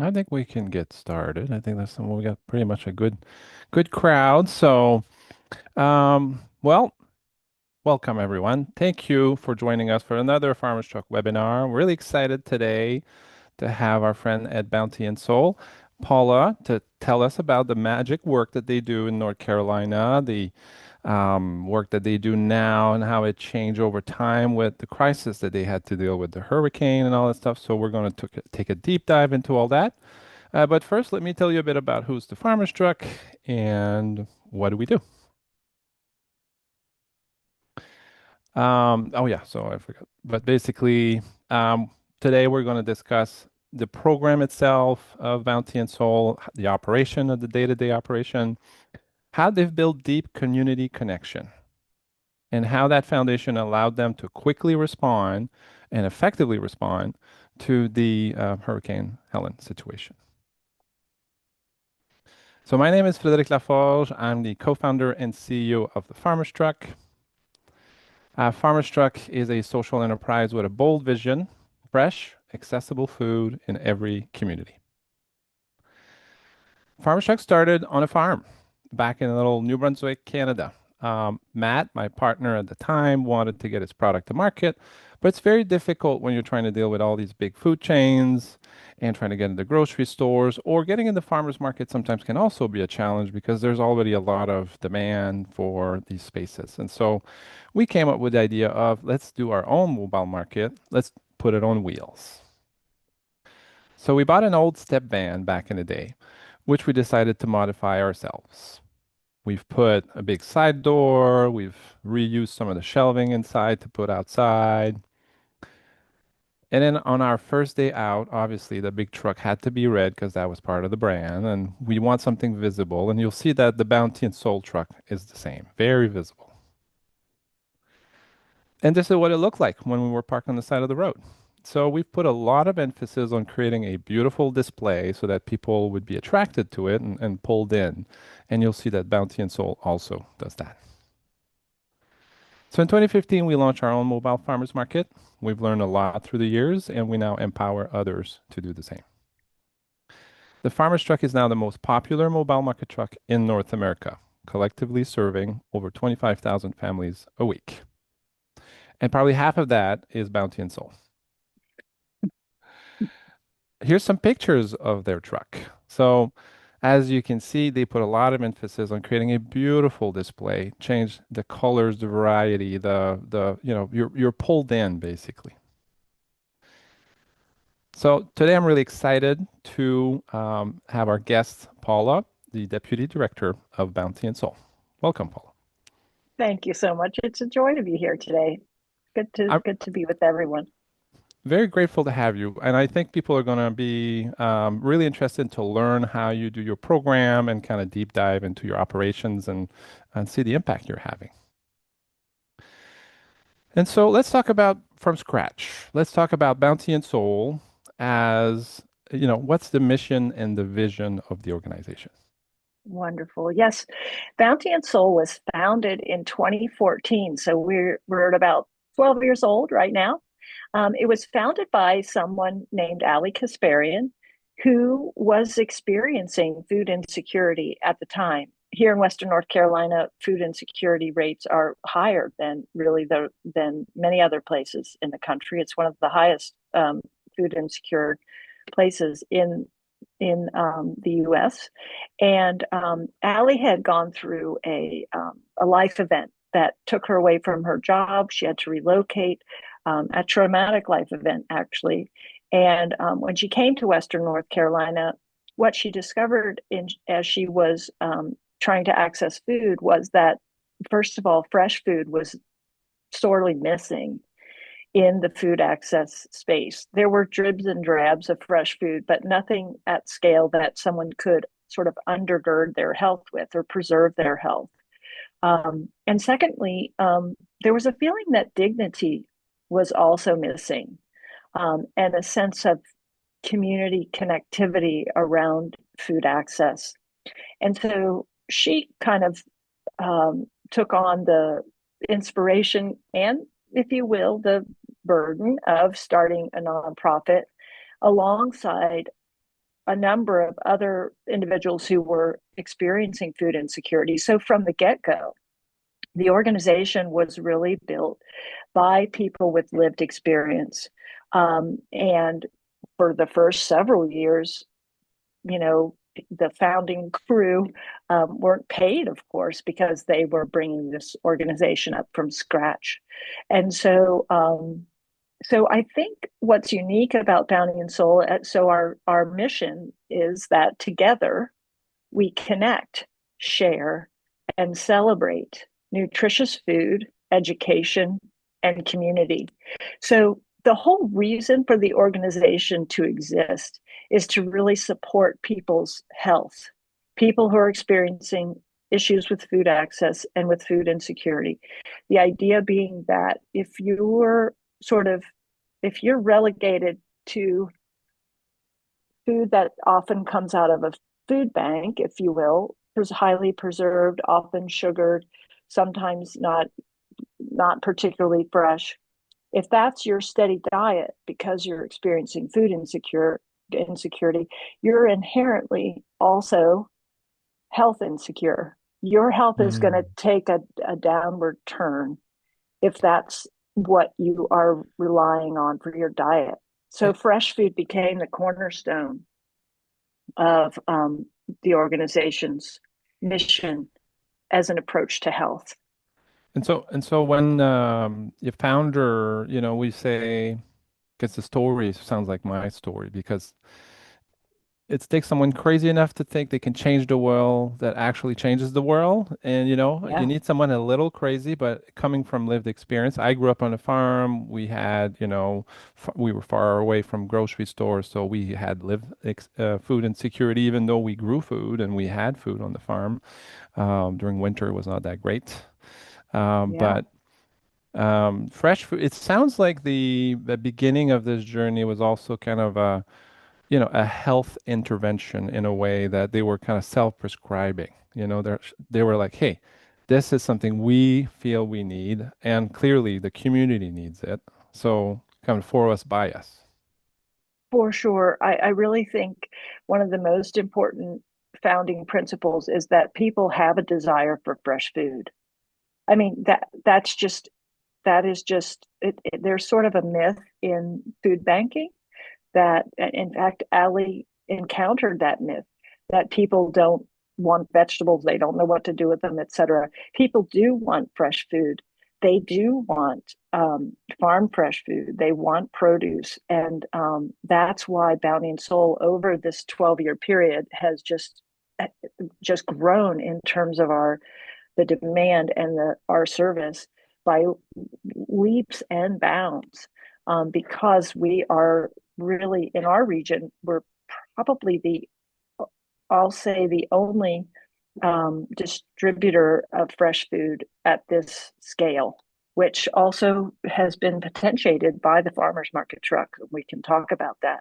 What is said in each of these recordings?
I think we can get started. I think we got pretty much a good crowd. Well, welcome everyone. Thank you for joining us for another Farmers Truck webinar. We're really excited today to have our friend at Bounty and Soul, Paula, to tell us about the magic work that they do in North Carolina, the work that they do now, and how it changed over time with the crisis that they had to deal with the hurricane and all that stuff. So we're going to take a deep dive into all that. But first, let me tell you a bit about who's the Farmers Truck and what do we do. Oh yeah, so I forgot. But basically, today we're going to discuss the program itself of Bounty and Soul, the operation of the day-to-day operation, how they've built deep community connection, and how that foundation allowed them to quickly respond and effectively respond to the Hurricane Helene situation. So my name is Frédéric Laforge. I'm the co-founder and CEO of the Farmers Truck. Farmers Truck is a social enterprise with a bold vision, fresh, accessible food in every community. Farmers Truck started on a farm back in little New Brunswick, Canada. Matt, my partner at the time, wanted to get his product to market, but it's very difficult when you're trying to deal with all these big food chains and trying to get into grocery stores or getting into farmers market sometimes can also be a challenge because there's already a lot of demand for these spaces. And so we came up with the idea of let's do our own mobile market. Let's put it on wheels. So we bought an old step van back in the day, which we decided to modify ourselves. We've put a big side door, we've reused some of the shelving inside to put outside. And then on our first day out, obviously the big truck had to be red because that was part of the brand, and we want something visible. And you'll see that the Bounty and Soul truck is the same, very visible. And this is what it looked like when we were parked on the side of the road. So we've put a lot of emphasis on creating a beautiful display so that people would be attracted to it and pulled in. And you'll see that Bounty and Soul also does that. So in 2015, we launched our own mobile farmers market. We've learned a lot through the years, and we now empower others to do the same. The farmers truck is now the most popular mobile market truck in North America, collectively serving over 25,000 families a week. And probably half of that is Bounty and Soul. Here's some pictures of their truck. So as you can see, they put a lot of emphasis on creating a beautiful display, change the colors, the variety, you're pulled in basically. So today I'm really excited to have our guest, Paula, the Deputy Director of Bounty and Soul. Welcome, Paula. Thank you so much. It's a joy to be here today. Good to I'm good to be with everyone. very grateful to have you. And I think people are going to be really interested to learn how you do your program and kind of deep dive into your operations and see the impact you're having. And so let's talk about from scratch. Let's talk about Bounty and Soul as, what's the mission and the vision of the organization? Wonderful. Yes, Bounty and Soul was founded in 2014, so we're at about 12 years old right now. It was founded by someone named Ali Kasparian, who was experiencing food insecurity at the time. Here in Western North Carolina, food insecurity rates are higher than many other places in the country. It's one of the highest food insecure places in the U.S. And Allie had gone through a life event that took her away from her job. She had to relocate, a traumatic life event, actually. And when she came to Western North Carolina, what she discovered as she was trying to access food was that, first of all, fresh food was sorely missing in the food access space. There were dribs and drabs of fresh food, but nothing at scale that someone could sort of undergird their health with or preserve their health. And secondly, there was a feeling that dignity was also missing, and a sense of community connectivity around food access. And so she kind of took on the inspiration and, if you will, the burden of starting a nonprofit alongside a number of other individuals who were experiencing food insecurity. So from the get-go, the organization was really built by people with lived experience. And for the first several years, you know, the founding crew weren't paid, of course, because they were bringing this organization up from scratch. And so I think what's unique about Bounty and Soul, so our mission is that together we connect, share, and celebrate nutritious food, education, and community. So, the whole reason for the organization to exist is to really support people's health, people who are experiencing issues with food access and with food insecurity. The idea being that sort of, if you're relegated to food that often comes out of a food bank, if you will, is highly preserved, often sugared, sometimes not particularly fresh. If that's your steady diet because you're experiencing food insecurity, you're inherently also health insecure. Your health is going to Mm. take a downward turn if that's what you are relying on for your diet. So And, fresh food became the cornerstone of the organization's mission as an approach to health. and so when your founder, we say, because the story sounds like my story, because it takes someone crazy enough to think they can change the world that actually changes the world. And you Yeah, need someone a little crazy, but coming from lived experience. I grew up on a farm. We had, we were far away from grocery stores, so we had food insecurity, even though we grew food and we had food on the farm. During winter, it was not that great. yeah. But fresh food, it sounds like the beginning of this journey was also kind of a health intervention in a way that they were kind of self-prescribing. They were like, hey, this is something we feel we need, and clearly the community needs it. So kind of for us, by us. For sure. I really think one of the most important founding principles is that people have a desire for fresh food. I mean, that is just there's sort of a myth in food banking that, in fact, Ali encountered that myth that people don't want vegetables, they don't know what to do with them, etc. People do want fresh food. They do want farm fresh food. They want produce, and that's why Bounty and Soul over this 12-year period has just grown in terms of the demand and our service by leaps and bounds, because we are really in our region, we're probably I'll say the only distributor of fresh food at this scale, which also has been potentiated by the farmers market truck. We can talk about that.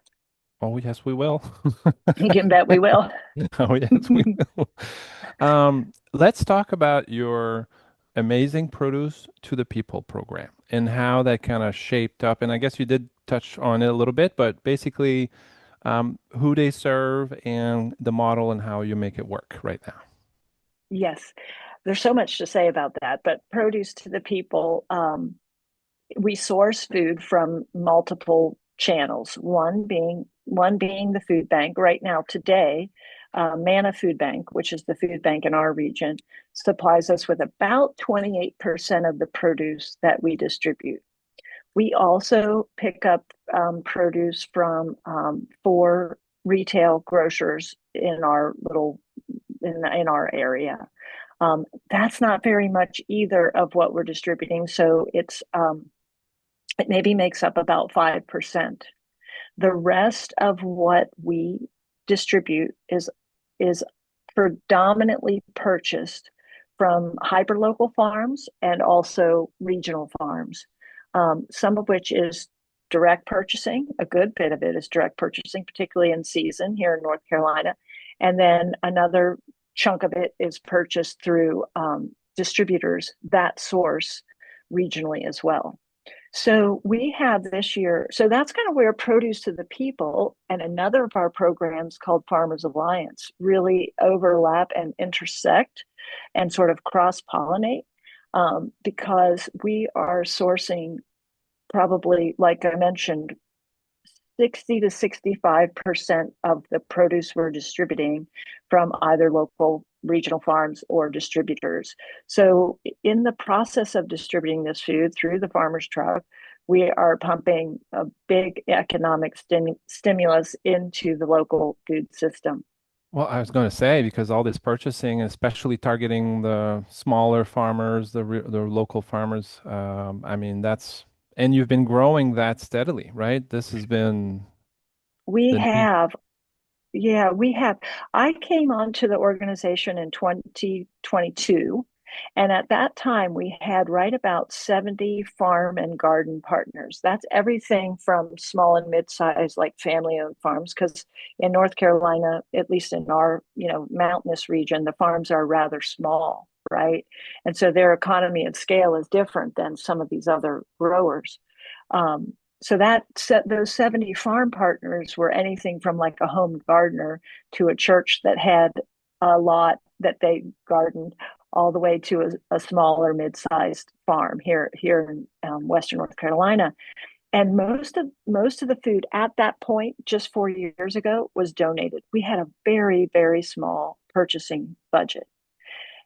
Oh, yes, we will. You can bet we will. Oh, yes, we will. Let's talk about your amazing produce to the people program and how that kind of shaped up. And I guess you did touch on it a little bit, but basically, who they serve and the model and how you make it work right now. Yes, there's so much to say about that, but produce to the people, we source food from multiple channels. One being the food bank. Right now, today, Manna Food Bank, which is the food bank in our region, supplies us with about 28% of the produce that we distribute. We also pick up produce from four retail grocers in our area. That's not very much either of what we're distributing, so it maybe makes up about 5%. The rest of what we distribute is predominantly purchased from hyperlocal farms and also regional farms, some of which is direct purchasing. A good bit of it is direct purchasing, particularly in season here in North Carolina. And then another chunk of it is purchased through distributors that source regionally as well. So we have this year, so that's kind of where Produce to the People and another of our programs called Farmers Alliance really overlap and intersect and sort of cross-pollinate, because we are sourcing probably, like I mentioned, 60 to 65% of the produce we're distributing from either local regional farms or distributors. So, in the process of distributing this food through the farmer's truck, we are pumping a big economic stimulus into the local food system. Well, I was going to say because all this purchasing, especially targeting the smaller farmers, the local farmers, I mean that's and you've been growing that steadily, right? This has been We the need. have Yeah, we have. I came onto the organization in 2022, and at that time we had right about 70 farm and garden partners. That's everything from small and mid-sized, like family-owned farms, because in North Carolina, at least in our, mountainous region, the farms are rather small, right? And so their economy of scale is different than some of these other growers. Um, so that set those 70 farm partners were anything from like a home gardener to a church that had a lot that they gardened, all the way to a smaller mid-sized farm here in Western North Carolina. And most of the food at that point, just 4 years ago, was donated. We had a very, very small purchasing budget.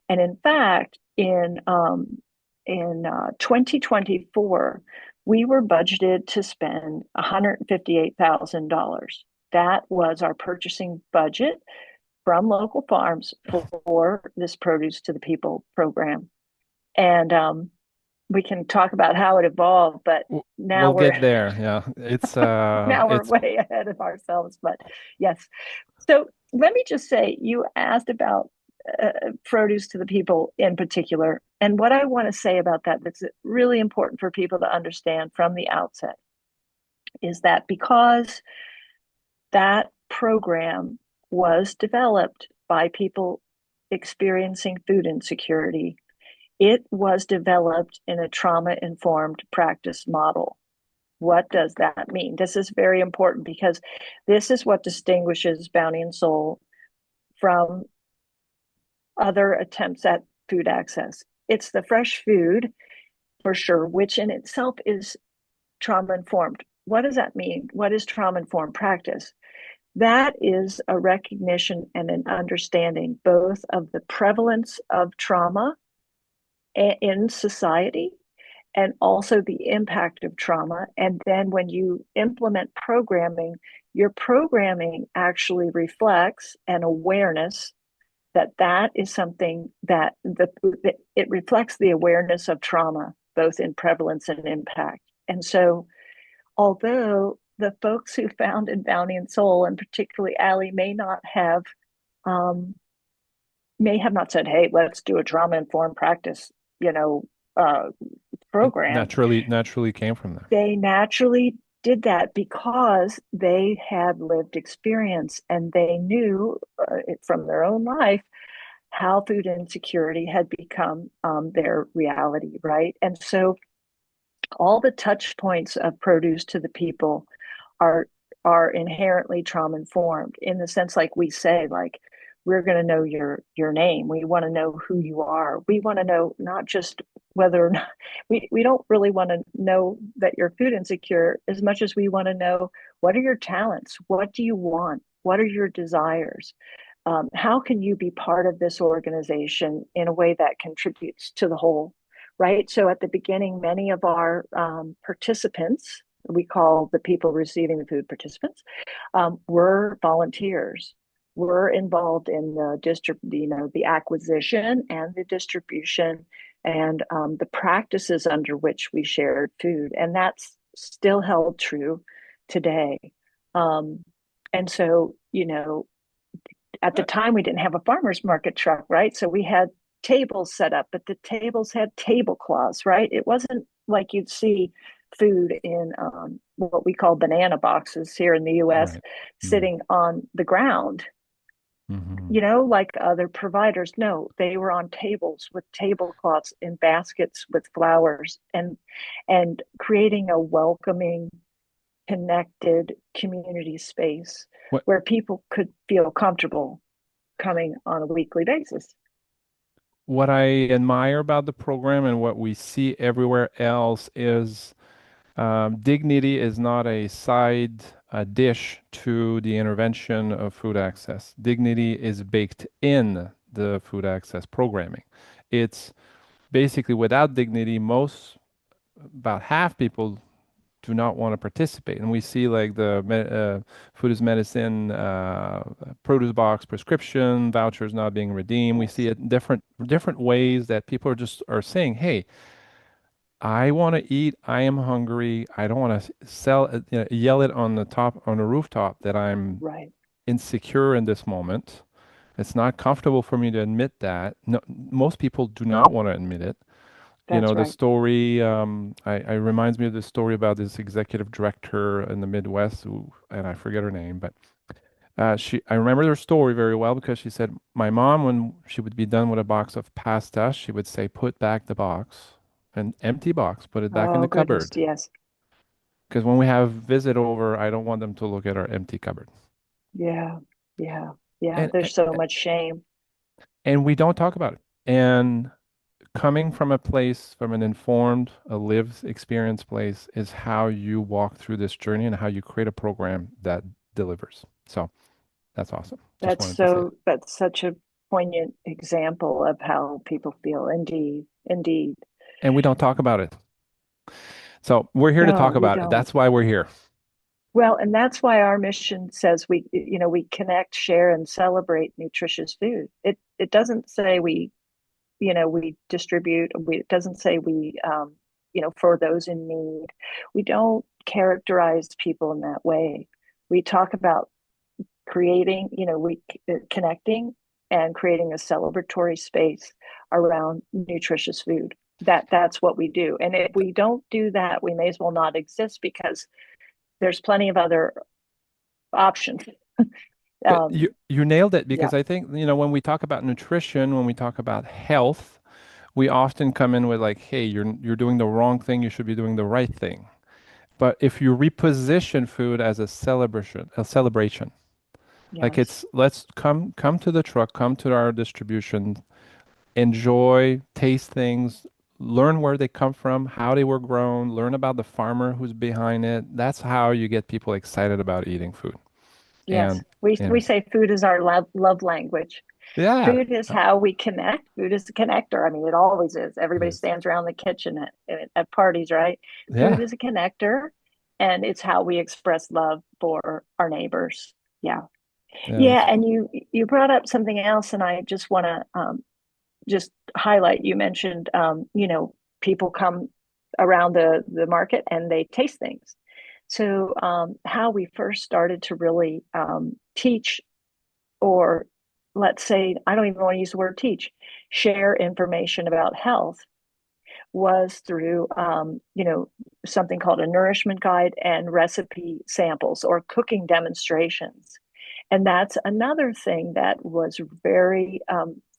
And in fact, in 2024, we were budgeted to spend $158,000. That was our purchasing budget from local farms for this Produce to the People program. And we can talk about how it evolved, but now We'll we're get there. Yeah, it's now we're it's way ahead of ourselves. But yes, so let me just say, you asked about Produce to the People in particular. And what I want to say about that that's really important for people to understand from the outset is that because that program was developed by people experiencing food insecurity, it was developed in a trauma informed practice model. What does that mean? This is very important because this is what distinguishes Bounty and Soul from other attempts at food access. It's the fresh food, for sure, which in itself is trauma informed. What does that mean? What is trauma informed practice? That is a recognition and an understanding both of the prevalence of trauma in society and also the impact of trauma. And then when you implement programming, your programming actually reflects an awareness that that is something that it reflects the awareness of trauma, both in prevalence and impact. And so, although the folks who founded Bounty and Soul, and particularly Allie, um, may have not said, "Hey, let's do a trauma informed practice," you know, uh, it program. naturally came from there. They naturally did that because they had lived experience and they knew from their own life how food insecurity had become their reality, right? And so all the touch points of Produce to the People are are inherently trauma informed in the sense, like we say, like we're going to know your name. We want to know who you are. We want to know not just whether or not we don't really want to know that you're food insecure as much as we want to know what are your talents, what do you want, what are your desires, how can you be part of this organization in a way that contributes to the whole, right? So at the beginning, many of our participants, we call the people receiving the food participants, were volunteers. Were involved in the acquisition and the distribution and the practices under which we shared food, and that's still held true today. Um, and so, at the Uh, time we didn't have a farmer's market truck, right? So we had tables set up, but the tables had tablecloths, right? It wasn't like you'd see food in what we call banana boxes here in the US right. Mm. sitting on the ground. Hmm. You know, like other providers. No, they were on tables with tablecloths in baskets with flowers and creating a welcoming, connected community space What where people could feel comfortable coming on a weekly basis. what I admire about the program and what we see everywhere else is dignity is not a side dish to the intervention of food access. Dignity is baked in the food access programming. It's basically without dignity, about half people do not want to participate. And we see like food is medicine, produce box prescription vouchers not being redeemed. We see Yes, it in different ways that people are saying, "Hey, I want to eat. I am hungry. I don't want to yell it on the rooftop that I'm right. insecure in this moment. It's not comfortable for me to admit that. No, most people do not want to admit it. You know, That's the right. story, I reminds me of the story about this executive director in the Midwest, and I forget her name, but I remember her story very well because she said, my mom, when she would be done with a box of pasta, she would say, put back the box, an empty box, put it back in Oh, the goodness. cupboard. Yes. Because when we have visit over, I don't want them to look at our empty cupboard. Yeah. Yeah. Yeah. And, There's so much shame. and we don't talk about it. And coming from a place, from an informed, a lived experience place, is how you walk through this journey and how you create a program that delivers. So that's awesome. Just wanted to say that. That's such a poignant example of how people feel. Indeed. Indeed. And we don't talk about it. So we're here to No, talk we about it. don't. That's why we're here. Well, and that's why our mission says we connect, share, and celebrate nutritious food. It doesn't say we distribute. It doesn't say for those in need. We don't characterize people in that way. We talk about creating, we connecting and creating a celebratory space around nutritious food. That's what we do. And if we don't do that, we may as well not exist because there's plenty of other options. But you nailed it Yeah, because I think, when we talk about nutrition, when we talk about health, we often come in with like, hey, you're doing the wrong thing, you should be doing the right thing. But if you reposition food as a celebration, like yes, it's let's come to the truck, come to our distribution, enjoy, taste things, learn where they come from, how they were grown, learn about the farmer who's behind it. That's how you get people excited about eating food. yes. And you We know, say food is our love language. yeah, Food is how we connect. Food is the connector. I mean, it always is. it Everybody is. stands around the kitchen at parties, right? Food Yeah, is a connector, and it's how we express love for our neighbors. Yeah, yeah, yeah. And you brought up something else, and I just want to just highlight. You mentioned, people come around the market and they taste things. So how we first started to really teach, or let's say, I don't even want to use the word teach, share information about health, was through something called a nourishment guide and recipe samples or cooking demonstrations. And that's another thing that was very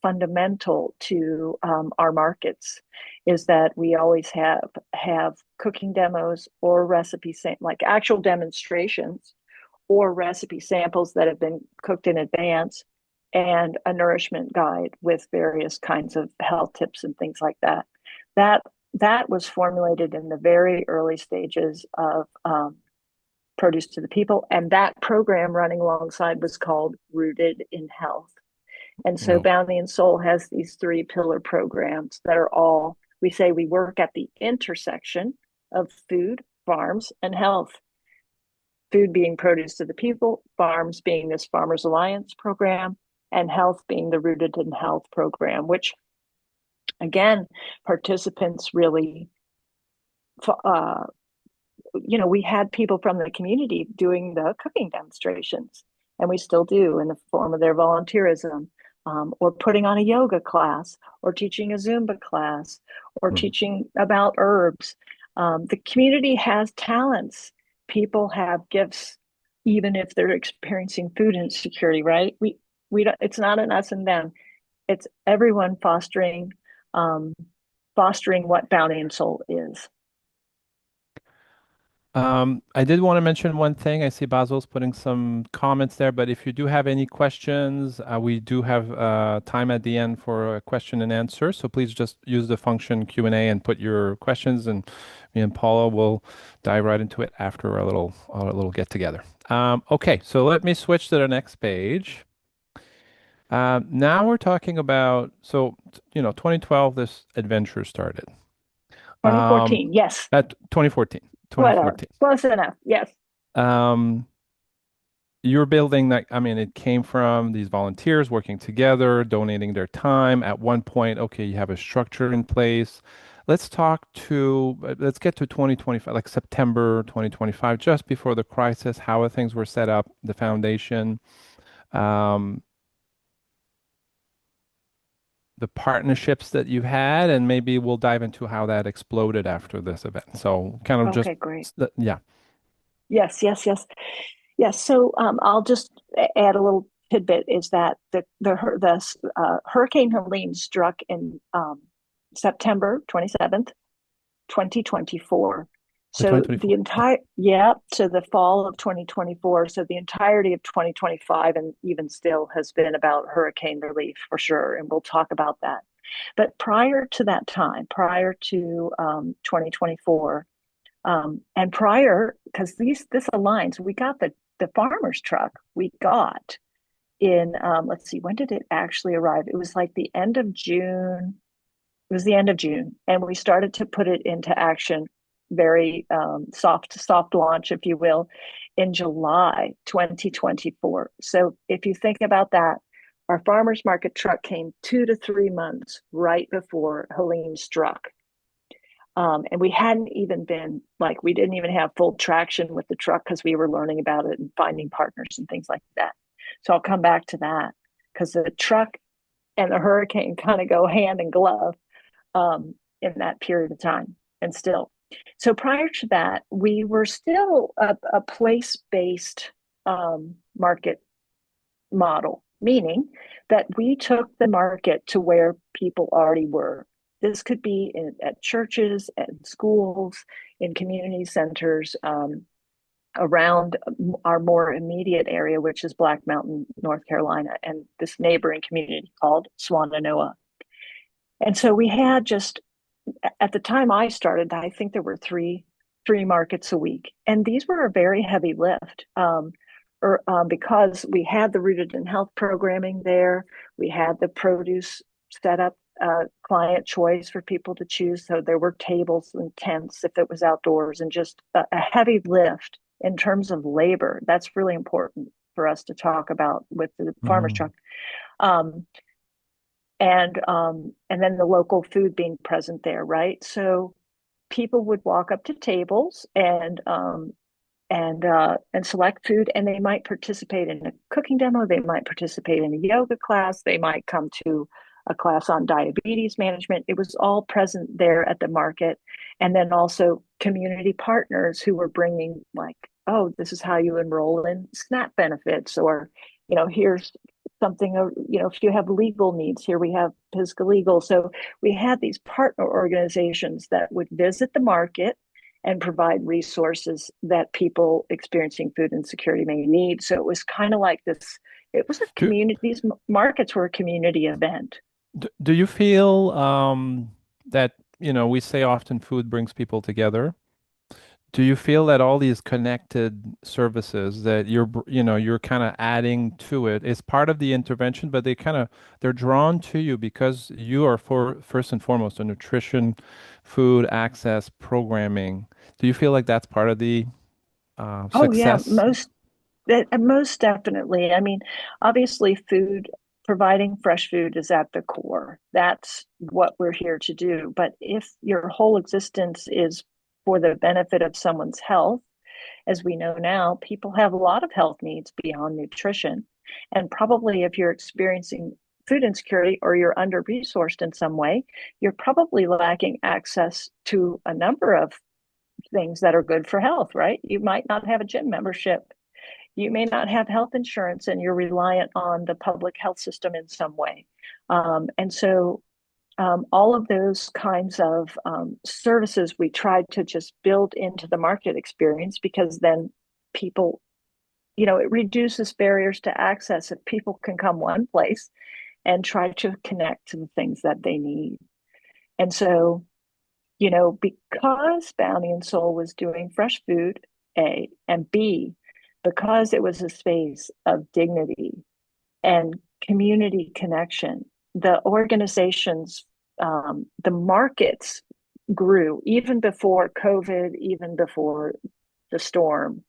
fundamental to our markets, is that we always have cooking demos or like actual demonstrations or recipe samples that have been cooked in advance, and a nourishment guide with various kinds of health tips and things like that. That that was formulated in the very early stages of produce to the people, and that program running alongside was called Rooted in Health. And so no, Bounty and Soul has these three pillar programs that are all, we say, we work at the intersection of food, farms, and health. Food being produce to the people, farms being this Farmers Alliance program, and health being the Rooted in Health program, which again, participants really, uh, we had people from the community doing the cooking demonstrations, and we still do in the form of their volunteerism, or putting on a yoga class, or teaching a Zumba class, or mhm, teaching about herbs. The community has talents. People have gifts, even if they're experiencing food insecurity, right? We don't, it's not an us and them. It's everyone um, fostering what Bounty and Soul is. I did want to mention one thing. I see Basil's putting some comments there, but if you do have any questions, we do have time at the end for a question and answer. So please just use the function Q&A and put your questions, and me and Paula will dive right into it after our little get together. Okay, so let me switch to the next page. Now we're talking about, 2012, this adventure started. Um, 2014, yes, at 2014, whatever. 2014. Close enough. Yes. Um, you're building that, I mean, it came from these volunteers working together, donating their time. At one point, okay, you have a structure in place. Let's get to 2025, like September 2025, just before the crisis, how things were set up, the foundation, um, the partnerships that you've had, and maybe we'll dive into how that exploded after this event. So kind of just, Okay, great. yeah. Yes, yes, yes. Yes. So I'll just add a little tidbit is that the Hurricane Helene struck in September 27th, 2024. The So the 2024. entire, yeah, so the fall of 2024. So the entirety of 2025 and even still has been about hurricane relief for sure. And we'll talk about that. But prior to that time, prior to 2024, and prior, because this aligns, we got the farmer's truck we got in let's see, when did it actually arrive? It was like the end of June. It was the end of June, and we started to put it into action, very soft launch, if you will, in July 2024. So if you think about that, our farmers market truck came 2 to 3 months right before Helene struck. And we hadn't even been like, we didn't even have full traction with the truck because we were learning about it and finding partners and things like that. So I'll come back to that because the truck and the hurricane kind of go hand in glove in that period of time and still. So prior to that, we were still a place based market model, meaning that we took the market to where people already were. This could be at churches, at schools, in community centers around our more immediate area, which is Black Mountain, North Carolina, and this neighboring community called Swannanoa. And so we had just at the time I started, I think there were three markets a week, and these were a very heavy lift. Because we had the Rooted in Health programming there, we had the produce set up, client choice for people to choose. So there were tables and tents if it was outdoors, and just a heavy lift in terms of labor. That's really important for us to talk about with the farmer's Mm, truck. Um, and then the local food being present there, right? So people would walk up to tables and select food, and they might participate in a cooking demo, they might participate in a yoga class, they might come to a class on diabetes management. It was all present there at the market. And then also community partners who were bringing, like, oh, this is how you enroll in SNAP benefits, or here's something, if you have legal needs, here we have Pisgah Legal. So we had these partner organizations that would visit the market and provide resources that people experiencing food insecurity may need. So it was kind of like this. It was a Do, community. These markets were a community event. do you feel that, we say often food brings people together? Do you feel that all these connected services that you're kind of adding to it is part of the intervention, but they're drawn to you because you are for first and foremost a nutrition, food access programming. Do you feel like that's part of the Oh yeah, success? most definitely. I mean, obviously, providing fresh food is at the core. That's what we're here to do. But if your whole existence is for the benefit of someone's health, as we know now, people have a lot of health needs beyond nutrition. And probably if you're experiencing food insecurity or you're under resourced in some way, you're probably lacking access to a number of things that are good for health, right? You might not have a gym membership. You may not have health insurance and you're reliant on the public health system in some way. And so all of those kinds of services we tried to just build into the market experience because then people, it reduces barriers to access if people can come one place and try to connect to the things that they need. And so, because Bounty and Soul was doing fresh food, A, and B, because it was a space of dignity and community connection, the organizations, the markets grew even before COVID, even before the storm.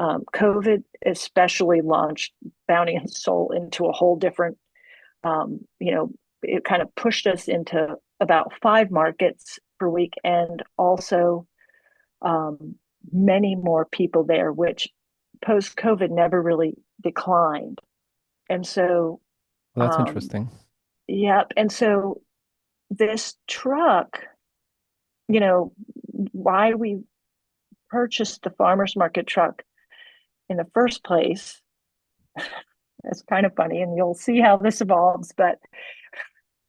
COVID especially launched Bounty and Soul into a whole different, it kind of pushed us into about 5 markets per week and also um, many more people there, which post COVID never really declined. And so, Well, that's um, interesting. yep. And so this truck, you know, why we purchased the farmer's market truck in the first place, it's kind of funny, and you'll see how this evolves, but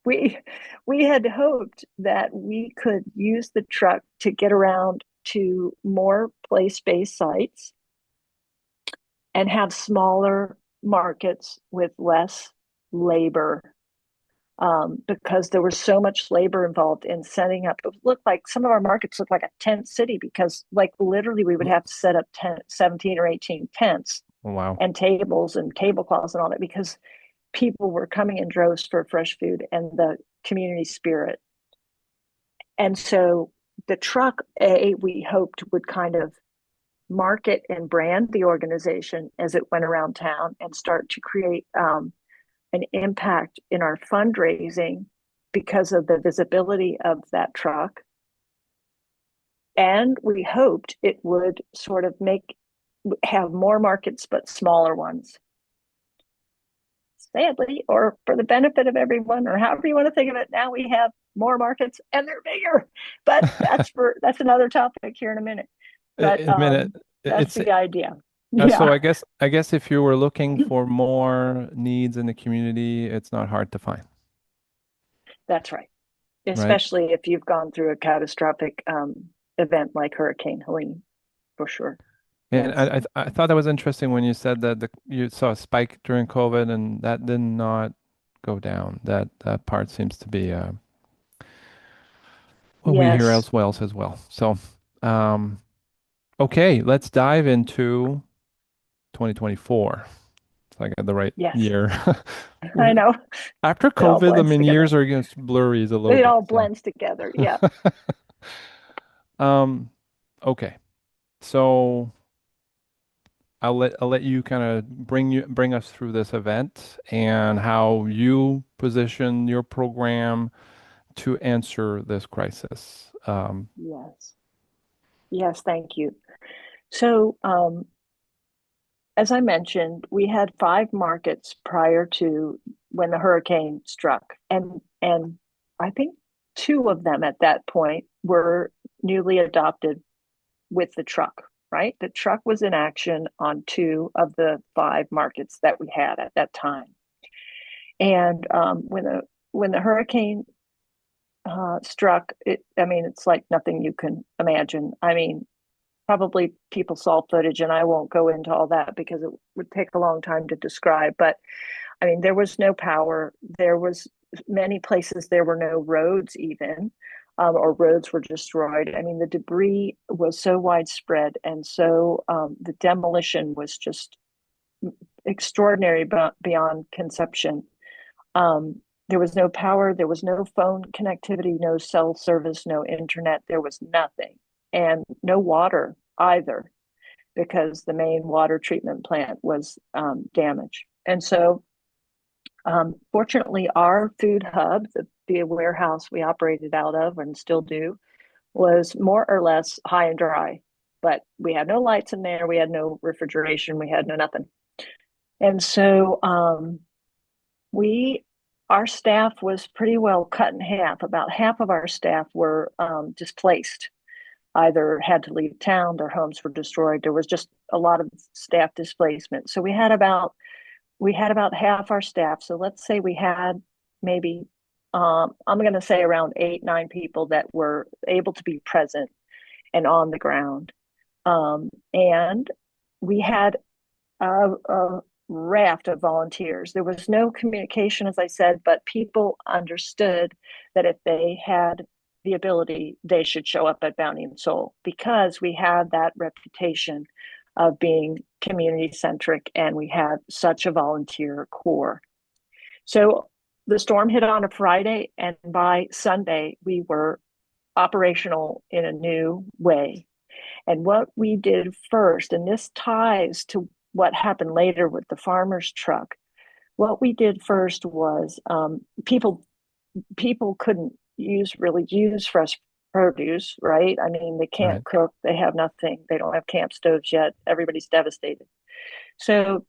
we we had hoped that we could use the truck to get around to more place-based sites and have smaller markets with less labor because there was so much labor involved in setting up. It looked like some of our markets looked like a tent city because, like, literally, we would have to set up 17 or 18 tents Wow. and tables and tablecloths and all that because people were coming in droves for fresh food and the community spirit. And so the truck, we hoped would kind of market and brand the organization as it went around town and start to create an impact in our fundraising because of the visibility of that truck. And we hoped it would sort of have more markets, but smaller ones. Sadly, or for the benefit of everyone, or however you want to think of it, now we have more markets and they're bigger. But that's another topic here in a minute. But I mean, that's it's the idea. so Yeah, I guess if you were looking for more needs in the community, it's not hard to find, that's right. right? Especially if you've gone through a catastrophic event like Hurricane Helene, for sure. And Yes. I thought that was interesting when you said that you saw a spike during COVID and that did not go down. That part seems to be what we hear Yes. elsewhere as well. So, um, okay, let's dive into 2024. If I got the right Yes. year. I know. After It all COVID, I blends mean, together. years are just blurry a little It bit. all So, blends together. Yeah. um, okay. So I'll let you kind of bring us through this event and how you position your program to answer this crisis. Yes. Yes. Thank you. So, as I mentioned, we had 5 markets prior to when the hurricane struck, and I think 2 of them at that point were newly adopted with the truck. Right, the truck was in action on 2 of the 5 markets that we had at that time. And when the hurricane struck, I mean, it's like nothing you can imagine. I mean, probably people saw footage, and I won't go into all that because it would take a long time to describe. But I mean, there was no power. There was many places there were no roads even, or roads were destroyed. I mean, the debris was so widespread, and so the demolition was just extraordinary beyond conception. There was no power, there was no phone connectivity, no cell service, no internet, there was nothing, and no water either because the main water treatment plant was damaged. And so, fortunately, our food hub, the warehouse we operated out of and still do, was more or less high and dry. But we had no lights in there, we had no refrigeration, we had no nothing. And so, we our staff was pretty well cut in half. About half of our staff were displaced, either had to leave town, their homes were destroyed. There was just a lot of staff displacement. So we had about half our staff. So let's say we had maybe I'm going to say around 8, 9 people that were able to be present and on the ground. And we had a raft of volunteers. There was no communication, as I said, but people understood that if they had the ability, they should show up at Bounty and Soul because we had that reputation of being community centric and we had such a volunteer core. So the storm hit on a Friday, and by Sunday, we were operational in a new way. And what we did first, and this ties to what happened later with the farmer's truck, what we did first was people couldn't really use fresh produce, right? I mean, they can't Right. cook, they have nothing, they don't have camp stoves yet. Everybody's devastated. So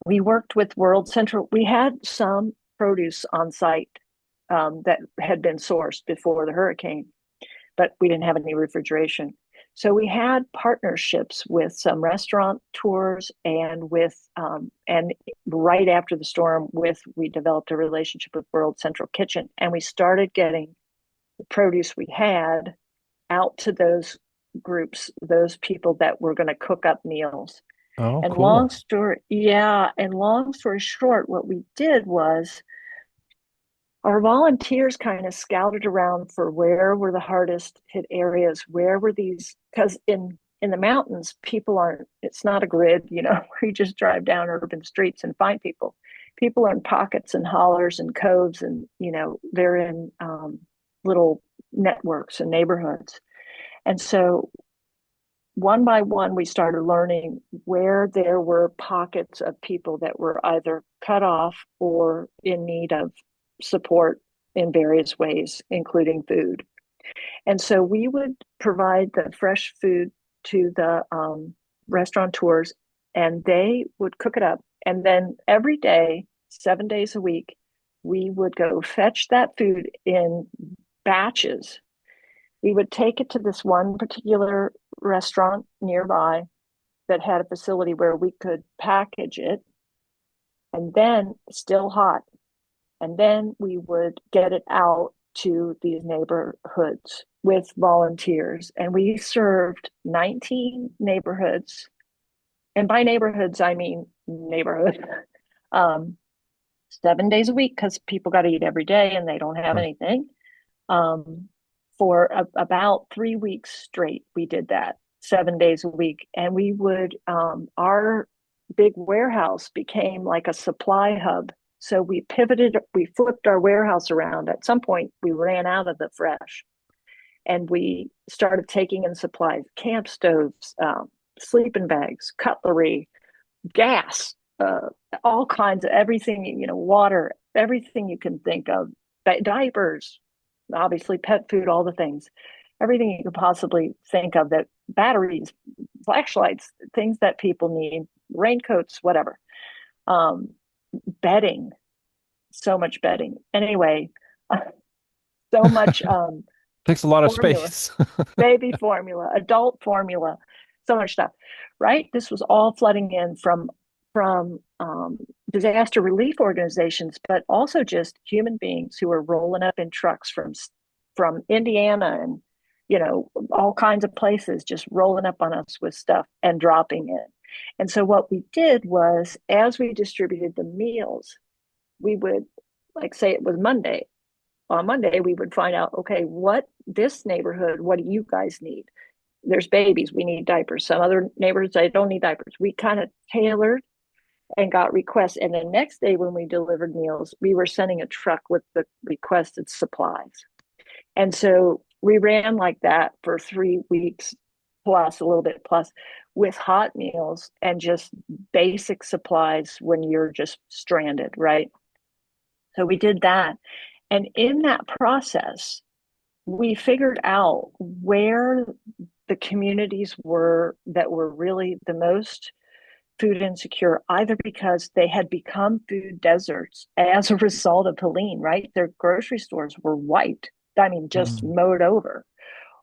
we worked with World Central. We had some produce on site that had been sourced before the hurricane, but we didn't have any refrigeration. So we had partnerships with some restaurant tours and right after the storm we developed a relationship with World Central Kitchen and we started getting the produce we had out to those groups, those people that were going to cook up meals. Oh, And cool. long story short, what we did was our volunteers kind of scouted around for where were the hardest hit areas, where were these, because in the mountains, people aren't, it's not a grid, where you just drive down urban streets and find people. People are in pockets and hollers and coves, and they're in little networks and neighborhoods. And so one by one, we started learning where there were pockets of people that were either cut off or in need of support in various ways, including food. And so we would provide the fresh food to the restaurateurs, and they would cook it up. And then every day, 7 days a week, we would go fetch that food in batches. We would take it to this one particular restaurant nearby that had a facility where we could package it and then still hot. And then we would get it out to these neighborhoods with volunteers. And we served 19 neighborhoods. And by neighborhoods, I mean neighborhood. um, 7 days a week because people got to eat every day and they don't have Right. anything. For about 3 weeks straight, we did that 7 days a week. And our big warehouse became like a supply hub. So we flipped our warehouse around. At some point, we ran out of the fresh and we started taking in supplies, camp stoves, sleeping bags, cutlery, gas, all kinds of everything, water, everything you can think of, diapers, obviously pet food, all the things, everything you could possibly think of that batteries, flashlights, things that people need, raincoats, whatever. Um, bedding, so much bedding. Anyway, so much Takes a lot of formula, space. baby formula, adult formula, so much stuff. Right? This was all flooding in from disaster relief organizations, but also just human beings who are rolling up in trucks from Indiana and all kinds of places, just rolling up on us with stuff and dropping it. And so what we did was, as we distributed the meals, we would, like, say it was Monday. On Monday, we would find out, okay, this neighborhood, what do you guys need? There's babies, we need diapers. Some other neighborhoods, I don't need diapers. We kind of tailored and got requests. And the next day, when we delivered meals, we were sending a truck with the requested supplies. And so we ran like that for 3 weeks plus, a little bit plus, with hot meals and just basic supplies when you're just stranded, right? So we did that. And in that process, we figured out where the communities were that were really the most food insecure, either because they had become food deserts as a result of Helene, right? Their grocery stores were wiped, I mean, just Mm. mowed over,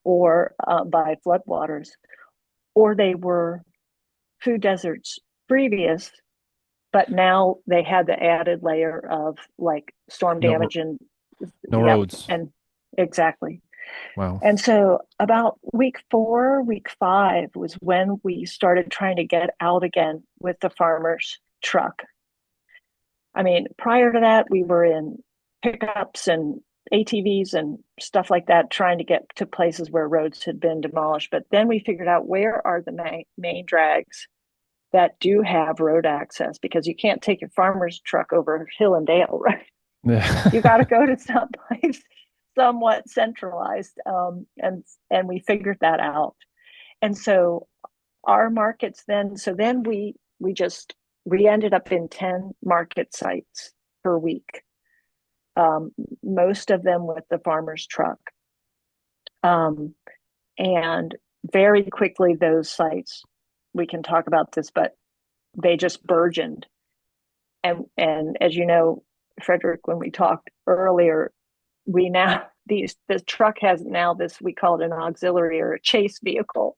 or by floodwaters, or they were food deserts previous, but now they had the added layer of like storm No, damage and no yep, roads. and exactly. Wow. And so about week 4, week 5 was when we started trying to get out again with the farmer's truck. I mean, prior to that, we were in pickups and ATVs and stuff like that, trying to get to places where roads had been demolished. But then we figured out where are the main drags that do have road access, because you can't take your farmer's truck over hill and dale, right? You got to Yeah. go to some place somewhat centralized, and we figured that out. And so our markets then, so then we ended up in 10 market sites per week, um, most of them with the farmer's truck. Um, and very quickly, those sites, we can talk about this, but they just burgeoned. And as you know, Frederick, when we talked earlier, we now the truck has now this, we call it an auxiliary or a chase vehicle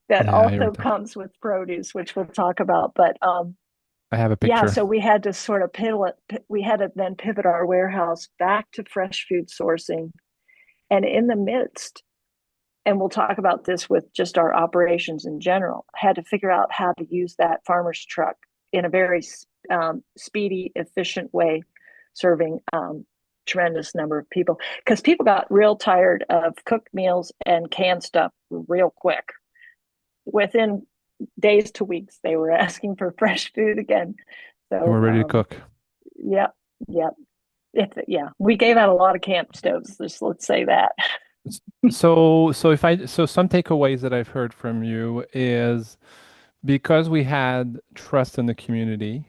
that Yeah, I also heard that. comes with produce, which we'll talk about. But I have a yeah, picture. so we had to sort of pivot. We had to then pivot our warehouse back to fresh food sourcing, and in the midst, and we'll talk about this with just our operations in general, had to figure out how to use that farmer's truck in a very speedy, efficient way, serving tremendous number of people, because people got real tired of cooked meals and canned stuff real quick. Within days to weeks, they were asking for fresh food again. And we're So, ready to cook. yep, yep. Yeah, we gave out a lot of camp stoves. Just let's say that. S- So some takeaways that I've heard from you is because we had trust in the community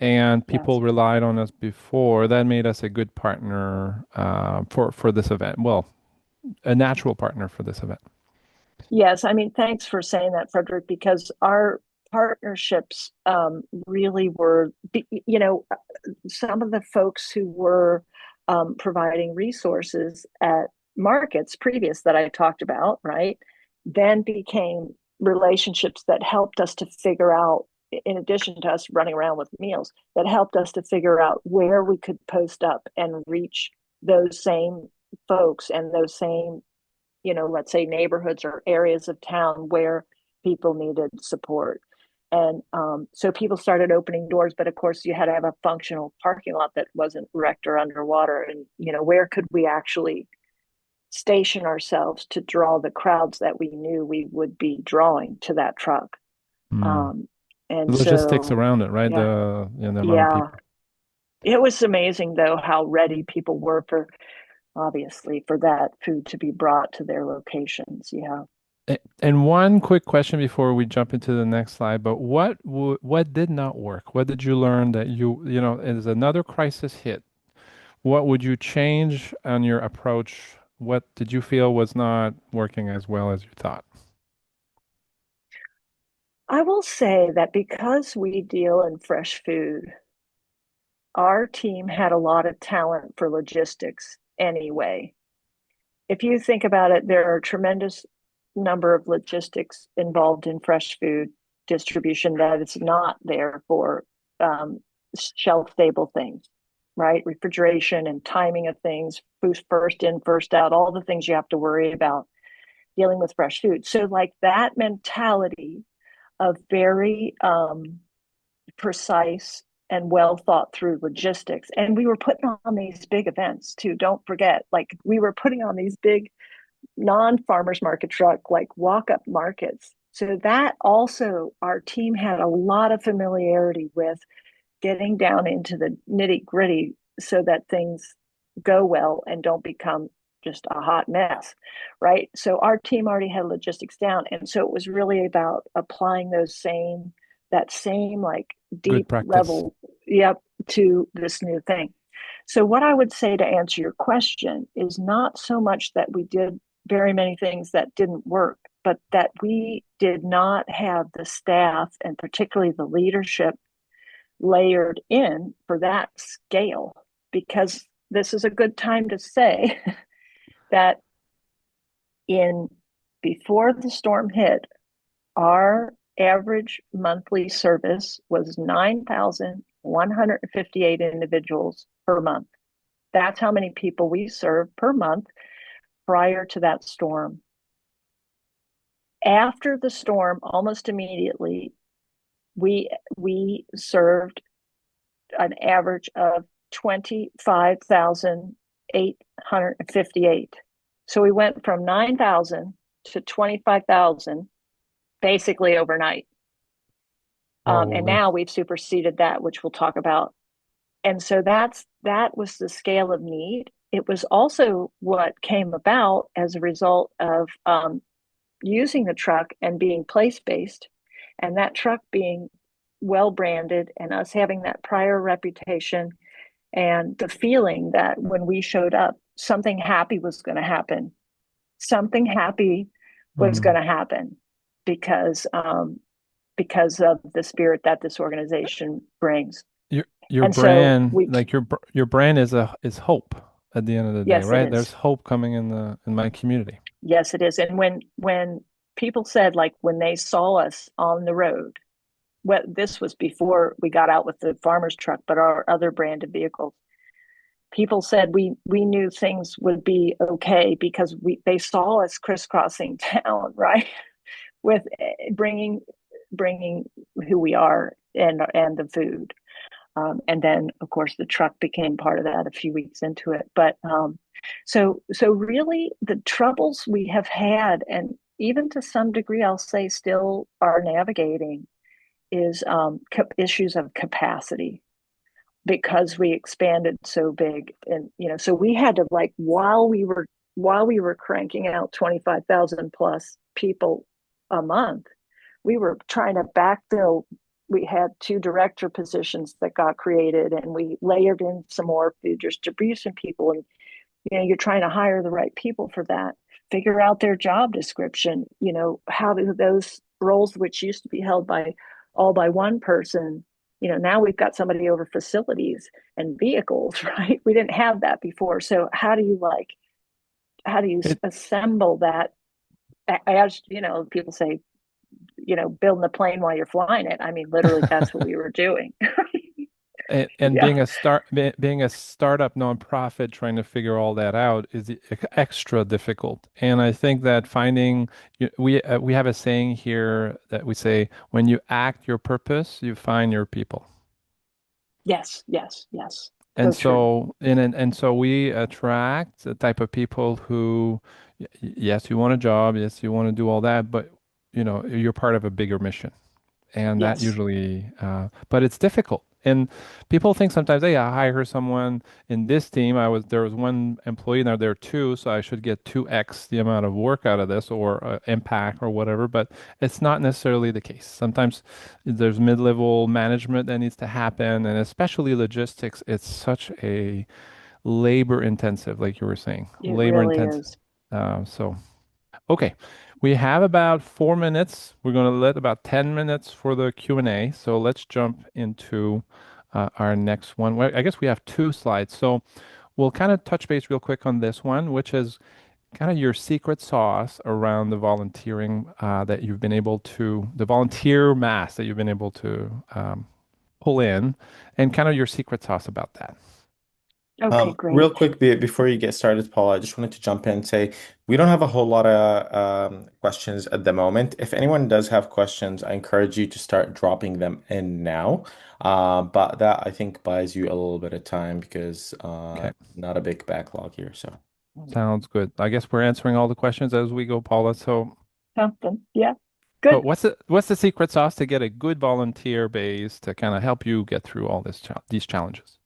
and Yes. people relied on us before, that made us a good partner for this event. Well, a natural partner for this event. Yes, I mean, thanks for saying that, Frederick, because our partnerships really were, some of the folks who were providing resources at markets previous that I talked about, right, then became relationships that helped us to figure out, in addition to us running around with meals, that helped us to figure out where we could post up and reach those same folks and those same, let's say neighborhoods or areas of town where people needed support. And so people started opening doors, but of course you had to have a functional parking lot that wasn't wrecked or underwater. And, where could we actually station ourselves to draw the crowds that we knew we would be drawing to that truck? Mm. Um, The and logistics so, around it, right? yeah, The amount of yeah. people. It was amazing, though, how ready people were for, obviously, for that food to be brought to their locations. Yeah. And one quick question before we jump into the next slide, but what did not work? What did you learn that as another crisis hit, what would you change on your approach? What did you feel was not working as well as you thought? I will say that because we deal in fresh food, our team had a lot of talent for logistics anyway. If you think about it, there are a tremendous number of logistics involved in fresh food distribution that is not there for um, shelf stable things, right? Refrigeration and timing of things, who's first in, first out, all the things you have to worry about dealing with fresh food. So, like that mentality of very precise and well thought through logistics. And we were putting on these big events too. Don't forget, like we were putting on these big non farmers market truck, like walk up markets. So that also, our team had a lot of familiarity with getting down into the nitty gritty so that things go well and don't become just a hot mess, right? So our team already had logistics down, and so it was really about applying that same like Good deep practice. level, yep, to this new thing. So what I would say to answer your question is not so much that we did very many things that didn't work, but that we did not have the staff and particularly the leadership layered in for that scale. Because this is a good time to say that in before the storm hit, our average monthly service was 9,158 individuals per month. That's how many people we served per month prior to that storm. After the storm, almost immediately, we served an average of 25,858. So we went from 9,000 to 25,000 basically overnight. And Holy. now we've superseded that, which we'll talk about. And so that was the scale of need. It was also what came about as a result of using the truck and being place based, and that truck being well branded, and us having that prior reputation, and the feeling that when we showed up, something happy was going to happen. Something happy was Mm. going to happen because because of the spirit that this organization brings. Your And so brand, we, like your brand is hope at the end of the day, yes, it right? There's is. hope coming in my community. Yes, it is. And when people said, like, when they saw us on the road, what, this was before we got out with the farmer's truck, but our other branded vehicles, people said we knew things would be okay because we they saw us crisscrossing town, right? With bringing who we are and the food. And then, of course, the truck became part of that a few weeks into it. But so really, the troubles we have had, and even to some degree, I'll say, still are navigating, is issues of capacity because we expanded so big, and so we had to, like, while we were cranking out 25,000 plus people a month, we were trying to backfill. We had two director positions that got created, and we layered in some more food distribution people. And you're trying to hire the right people for that, figure out their job description. How do those roles, which used to be held by all by one person, now we've got somebody over facilities and vehicles, right? We didn't have that before. So how do you It assemble that? As people say, building a plane while you're flying it. I mean, literally, that's what we were doing. and Yeah. being a startup nonprofit trying to figure all that out is extra difficult. And I think that we have a saying here that we say, when you act your purpose, you find your people. Yes, yes, yes. And So true. so we attract the type of people who, yes, you want a job, yes, you want to do all that, but you're part of a bigger mission. And that Yes. usually, but it's difficult. And people think sometimes, hey, I hire someone in this team. There was one employee, now there are two, so I should get 2x the amount of work out of this, or impact or whatever. But it's not necessarily the case. Sometimes there's mid-level management that needs to happen, and especially logistics. It's such a labor intensive, like you were saying, It labor really intensive. is. So. Okay, we have about 4 minutes. We're going to let about 10 minutes for the Q&A. So let's jump into our next one. Well, I guess we have two slides. So we'll kind of touch base real quick on this one, which is kind of your secret sauce around the volunteering that you've been able to, the volunteer mass that you've been able to pull in, and kind of your secret sauce about that. Okay, Real great. quick, before you get started, Paula, I just wanted to jump in and say we don't have a whole lot of questions at the moment. If anyone does have questions, I encourage you to start dropping them in now. But that, I think, buys you a little bit of time because Okay, not a big backlog here. So. sounds good. I guess we're answering all the questions as we go, Paula. Something. Yeah. So Good. what's the secret sauce to get a good volunteer base to kind of help you get through all these challenges?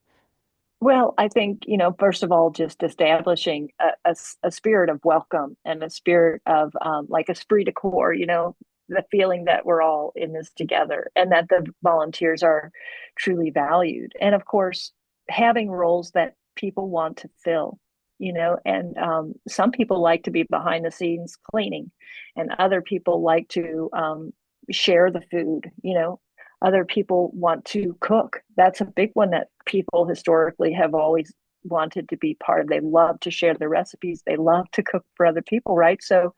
Well, I think, first of all, just establishing a spirit of welcome and a spirit of, like, esprit de corps, the feeling that we're all in this together and that the volunteers are truly valued. And of course, having roles that people want to fill, and some people like to be behind the scenes cleaning, and other people like to share the food, other people want to cook. That's a big one that people historically have always wanted to be part of. They love to share their recipes. They love to cook for other people, right? So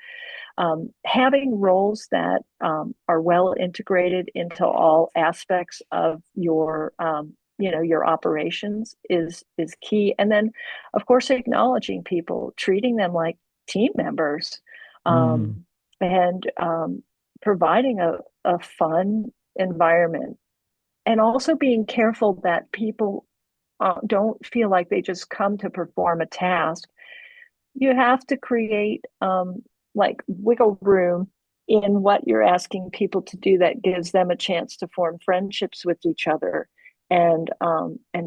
having roles that are well integrated into all aspects of your your operations is key. And then, of course, acknowledging people, treating them like team members, Mm. um, and providing a fun environment, and also being careful that people don't feel like they just come to perform a task. You have to create like wiggle room in what you're asking people to do that gives them a chance to form friendships with each other, and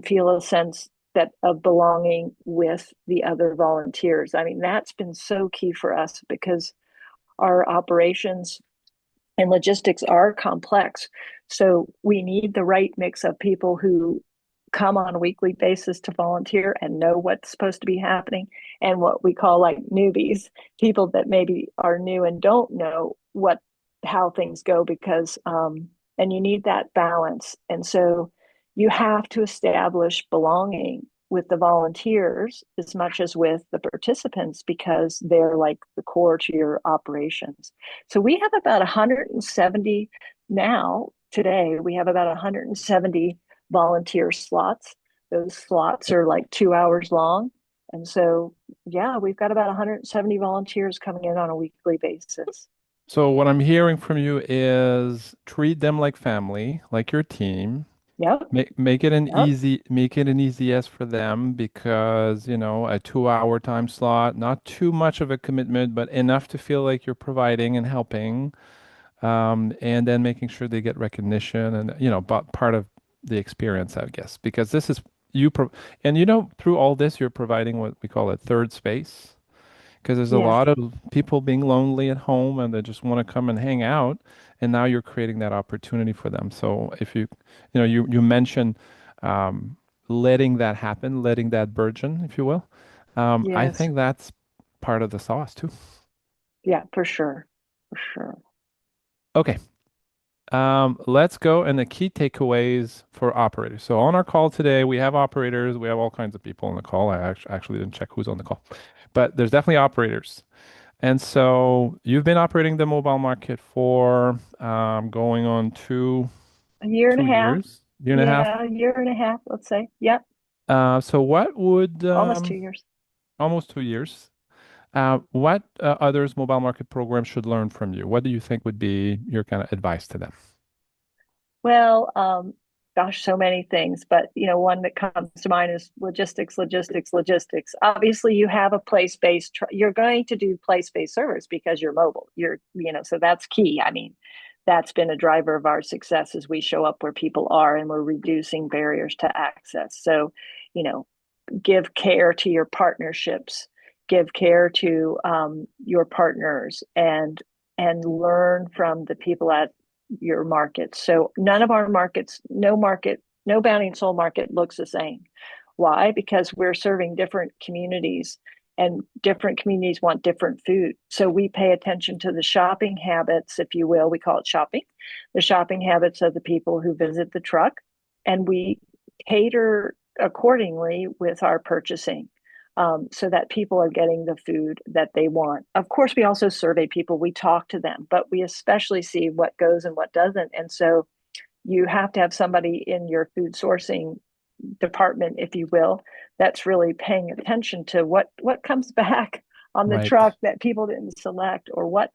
feel a sense that of belonging with the other volunteers. I mean, that's been so key for us because our operations and logistics are complex. So we need the right mix of people who come on a weekly basis to volunteer and know what's supposed to be happening, and what we call like newbies, people that maybe are new and don't know what how things go, because and you need that balance. And so you have to establish belonging with the volunteers as much as with the participants, because they're like the core to your operations. So we have about 170 now. Today, we have about 170 volunteer slots. Those slots are like 2 hours long. And so, yeah, we've got about 170 volunteers coming in on a weekly basis. So what I'm hearing from you is treat them like family, like your team. Yep, yep, Make it an easy yes for them because, a 2 hour time slot, not too much of a commitment, but enough to feel like you're providing and helping. And then making sure they get recognition and, but part of the experience, I guess, because this is and through all this, you're providing what we call a third space because there's a yes, lot of people being lonely at home and they just want to come and hang out, and now you're creating that opportunity for them. So if you mentioned letting that happen, letting that burgeon, if you will, I yes, think that's part of the sauce too. yeah, for sure, for sure. Okay. Let's go and the key takeaways for operators. So on our call today, we have operators. We have all kinds of people on the call. I actually didn't check who's on the call, but there's definitely operators. And so you've been operating the mobile market for going on A year and a two half. year and a half. Yeah, a year and a half, let's say. Yep, So what would almost 2 years. almost 2 years? What others mobile market programs should learn from you? What do you think would be your kind of advice to them? Well, gosh, so many things, but one that comes to mind is logistics, logistics, logistics. Obviously, you have a place-based. You're going to do place-based service because you're mobile. So that's key. I mean, that's been a driver of our success as we show up where people are, and we're reducing barriers to access. So, you know, give care to your partnerships, give care to your partners, and learn from the people at your markets. So none of our markets, no Bounty and Soul market looks the same. Why? Because we're serving different communities, and different communities want different food. So we pay attention to the shopping habits, if you will. We call it shopping, the shopping habits of the people who visit the truck, and we cater accordingly with our purchasing, so that people are getting the food that they want. Of course, we also survey people, we talk to them, but we especially see what goes and what doesn't. And so you have to have somebody in your food sourcing department, if you will, that's really paying attention to what comes back on the Right. truck that people didn't select, or what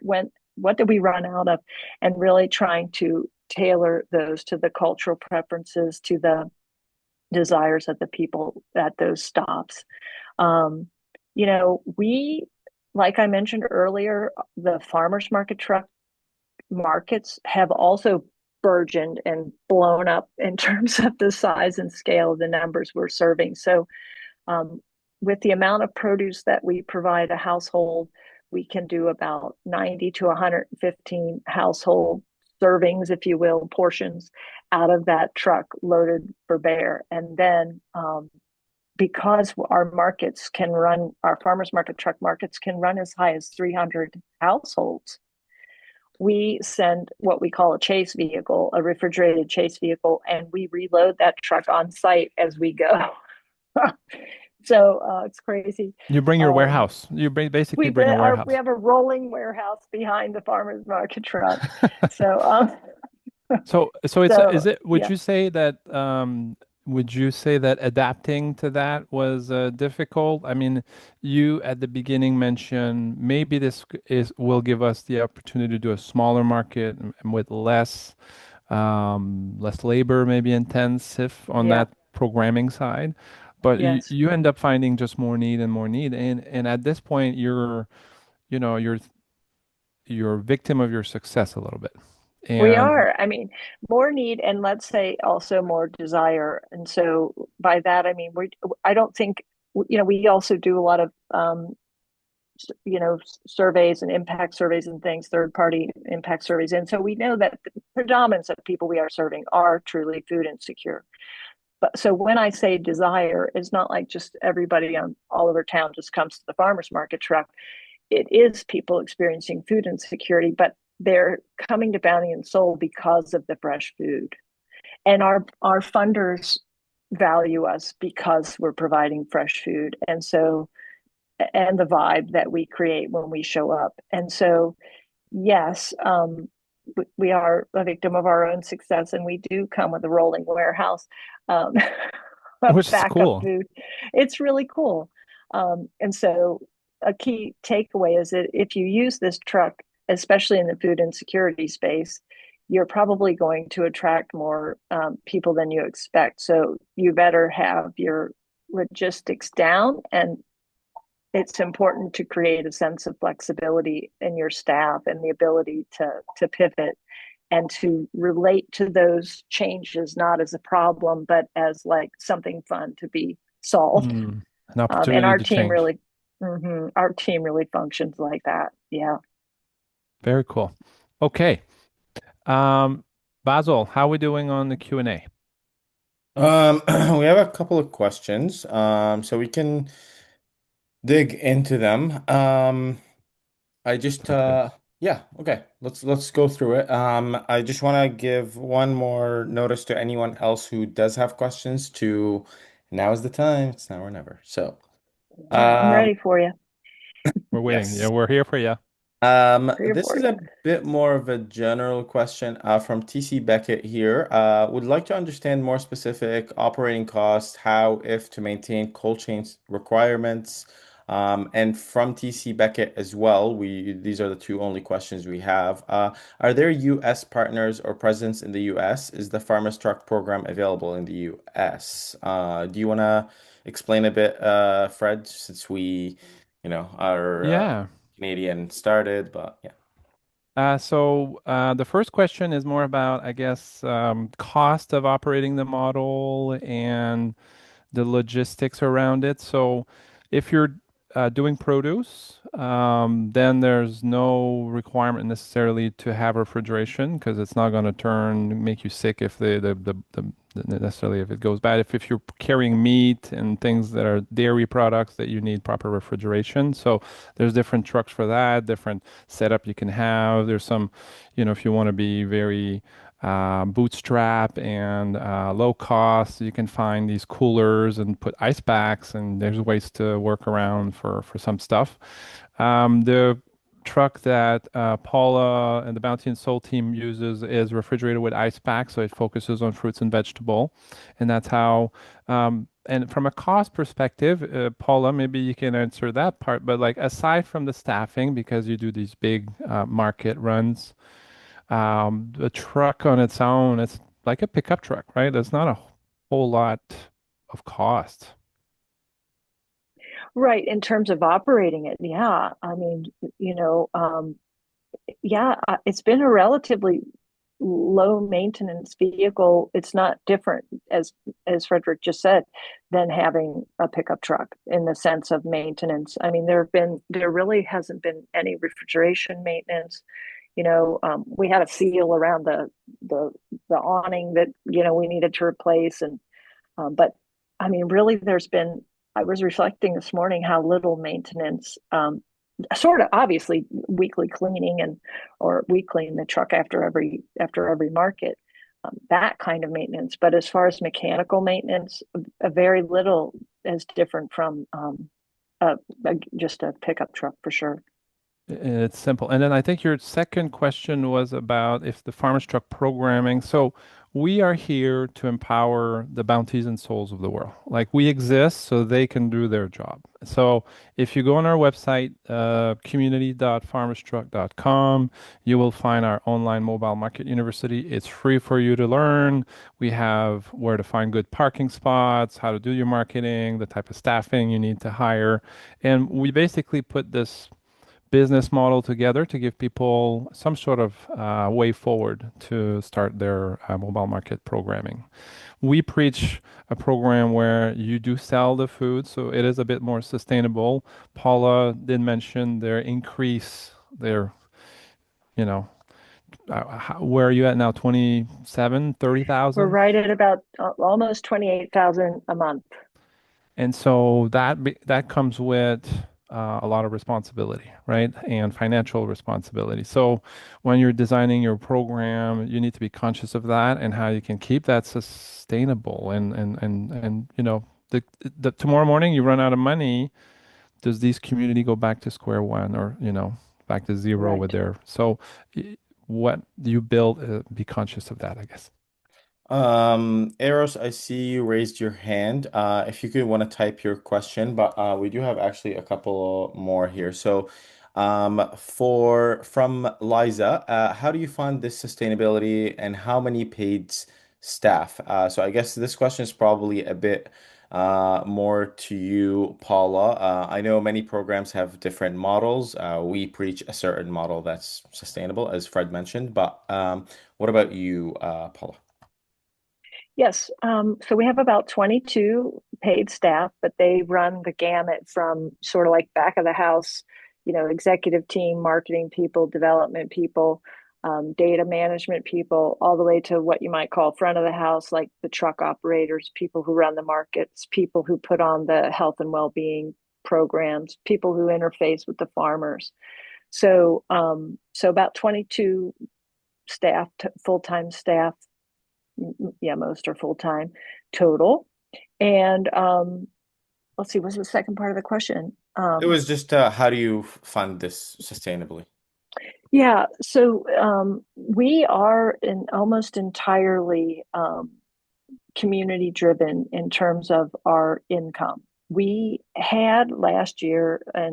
did we run out of, and really trying to tailor those to the cultural preferences, to the desires of the people at those stops. Um, we, like I mentioned earlier, the farmers market truck markets have also burgeoned and blown up in terms of the size and scale of the numbers we're serving. So, with the amount of produce that we provide a household, we can do about 90 to 115 household servings, if you will, portions out of that truck loaded for bear. And then, because our farmers market truck markets can run as high as 300 households, we send what we call a chase vehicle, a refrigerated chase vehicle, and we reload that truck on site as we go. So it's crazy. You bring your Um, warehouse. You basically bring a we warehouse. have a rolling warehouse behind the farmer's market truck. So So so is it, yeah, would you say that adapting to that was difficult? I mean, you at the beginning mentioned maybe this is will give us the opportunity to do a smaller market and with less labor, maybe intensive on yeah, that programming side. But yes. you end up finding just more need and more need. And at this point, you know, you're a victim of your success a little bit. We And are. I mean, more need and let's say also more desire. And so by that, I mean, I don't think, we also do a lot of, surveys and impact surveys and things, third party impact surveys. And so we know that the predominance of people we are serving are truly food insecure. But so when I say desire, it's not like just everybody on all over town just comes to the farmer's market truck. It is people experiencing food insecurity, but they're coming to Bounty and Soul because of the fresh food. And our funders value us because we're providing fresh food. And so, and the vibe that we create when we show up. And so, yes, we are a victim of our own success, and we do come with a rolling warehouse um, of which is backup cool. food. It's really cool. And so, a key takeaway is that if you use this truck, especially in the food insecurity space, you're probably going to attract more people than you expect. So, you better have your logistics down, and it's important to create a sense of flexibility in your staff and the ability to pivot and to relate to those changes not as a problem but as like something fun to be solved. An And opportunity to change. our team really functions like that. Yeah. Very cool. Okay. Um, Basil, how are we doing on the Q&A? We have a couple of questions, so we can dig into them. I just Sounds good. yeah, okay. Let's go through it. I just want to give one more notice to anyone else who does have questions to now is the time. It's now or never. So, I'm um, ready for you. We're waiting. Yeah, yes. we're here for you. Here This for is you. a bit more of a general question from TC Beckett here. Would like to understand more specific operating costs, how, if to maintain cold chain requirements, and from TC Beckett as well. These are the two only questions we have. Are there U.S. partners or presence in the U.S.? Is the Farmers Truck program available in the U.S.? Do you want to explain a bit, Fred, since are Yeah. Canadian started, but yeah. The first question is more about, I guess, cost of operating the model and the logistics around it. So if you're doing produce, then there's no requirement necessarily to have refrigeration because it's not going to make you sick if necessarily if it goes bad. If you're carrying meat and things that are dairy products that you need proper refrigeration. So there's different trucks for that, different setup you can have. There's some, if you want to be very bootstrap and low cost. You can find these coolers and put ice packs, and there's ways to work around for some stuff. The truck that Paula and the Bounty and Soul team uses is refrigerated with ice packs, so it focuses on fruits and vegetable, and that's how. And from a cost perspective, Paula, maybe you can answer that part. But like aside from the staffing, because you do these big market runs, the truck on its own, it's like a pickup truck, right? There's not a whole lot of cost. Right. In terms of operating it, yeah. I mean, you know, um, yeah, it's been a relatively low maintenance vehicle. It's not different, as Frederick just said, than having a pickup truck in the sense of maintenance. I mean, there really hasn't been any refrigeration maintenance. We had a seal around the the awning that we needed to replace, and but I mean, really, there's been. I was reflecting this morning how little maintenance. Sort of obviously weekly cleaning and or we clean the truck after every market, that kind of maintenance. But as far as mechanical maintenance, a very little. as different from just a pickup truck for sure. It's simple. And then I think your second question was about if the farmer's truck programming. So we are here to empower the bounties and souls of the world. Like we exist so they can do their job. So if you go on our website, community.farmerstruck.com, you will find our online mobile market university. It's free for you to learn. We have where to find good parking spots, how to do your marketing, the type of staffing you need to hire. And we basically put this business model together to give people some sort of way forward to start their mobile market programming. We preach a program where you do sell the food, so it is a bit more sustainable. Paula did mention their increase, their, you know, where are you at now? 27, We're 30,000? right at about almost 28,000 a month. And so that comes with a lot of responsibility, right? And financial responsibility. So when you're designing your program, you need to be conscious of that and how you can keep that sustainable. And the tomorrow morning you run out of money, does these community go back to square one or, back to zero with Right. their so what you build, be conscious of that, I guess. Eros, I see you raised your hand. If you could want to type your question, but we do have actually a couple more here. So, for from Liza, how do you fund this sustainability and how many paid staff? So I guess this question is probably a bit more to you, Paula. I know many programs have different models. We preach a certain model that's sustainable, as Fred mentioned, but what about you, Paula? Yes. So we have about 22 paid staff, but they run the gamut from sort of like back of the house, executive team, marketing people, development people, data management people, all the way to what you might call front of the house, like the truck operators, people who run the markets, people who put on the health and well-being programs, people who interface with the farmers. So about 22 staff, full-time staff. Yeah, most are full-time total. And let's see, what's the second part of the question? It was just how do you fund this sustainably? Yeah, so we are in almost entirely community driven in terms of our income. We had last year a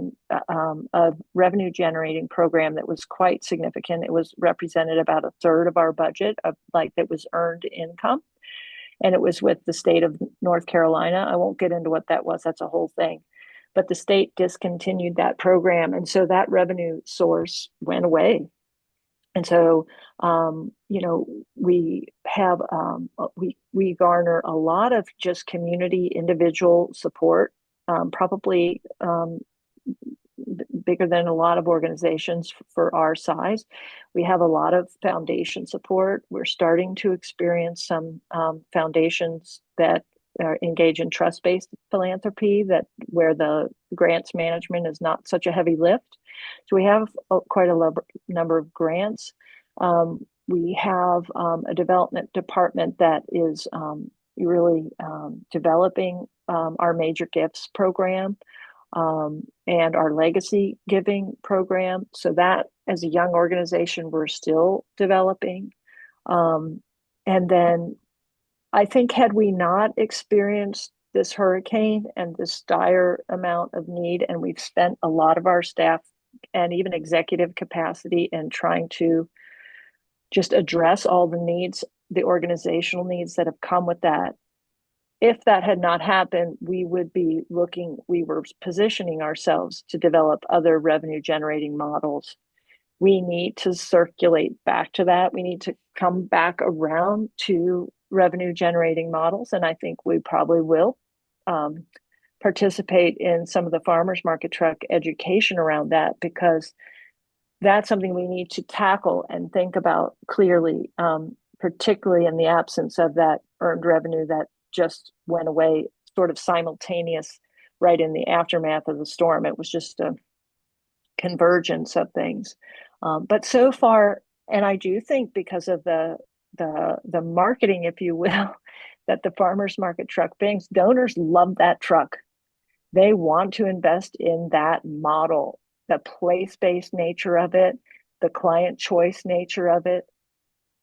revenue generating program that was quite significant. It was represented about a third of our budget of like that was earned income. And it was with the state of North Carolina. I won't get into what that was, that's a whole thing. But the state discontinued that program. And so that revenue source went away. And so, we have we garner a lot of just community individual support, probably bigger than a lot of organizations for our size. We have a lot of foundation support. We're starting to experience some foundations that engage in trust-based philanthropy, that where the grants management is not such a heavy lift. So we have quite a number of grants. We have a development department that is really developing our major gifts program, and our legacy giving program. So that as a young organization, we're still developing. And then I think had we not experienced this hurricane and this dire amount of need, and we've spent a lot of our staff and even executive capacity in trying to just address all the needs, the organizational needs that have come with that. If that had not happened, we were positioning ourselves to develop other revenue generating models. We need to circulate back to that. We need to come back around to revenue generating models. And I think we probably will participate in some of the farmers market truck education around that, because that's something we need to tackle and think about clearly, particularly in the absence of that earned revenue that just went away sort of simultaneous right in the aftermath of the storm. It was just a convergence of things. But so far, and I do think because of the marketing, if you will, that the farmers market truck brings, donors love that truck. They want to invest in that model, the place-based nature of it, the client choice nature of it.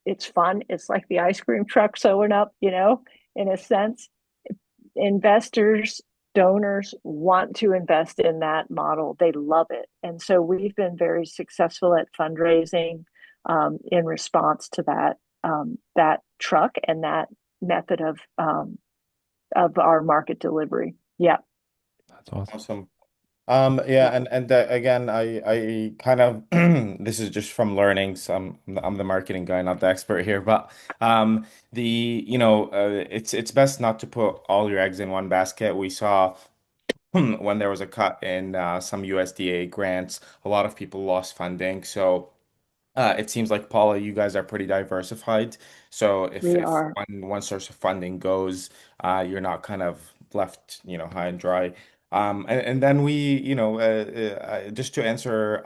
It's fun. It's like the ice cream truck showing up, in a sense. Investors, donors want to invest in that model. They love it. And so we've been very successful at fundraising in response to that truck and that method of our market delivery. Yeah. That's awesome. Awesome. Yeah, and again, I kind of this is just from learning. So I'm the marketing guy, not the expert here, but it's best not to put all your eggs in one basket. We saw when there was a cut in some USDA grants, a lot of people lost funding. So it seems like Paula, you guys are pretty diversified. So if We if are. one source of funding goes, you're not kind of left, high and dry. And then just to answer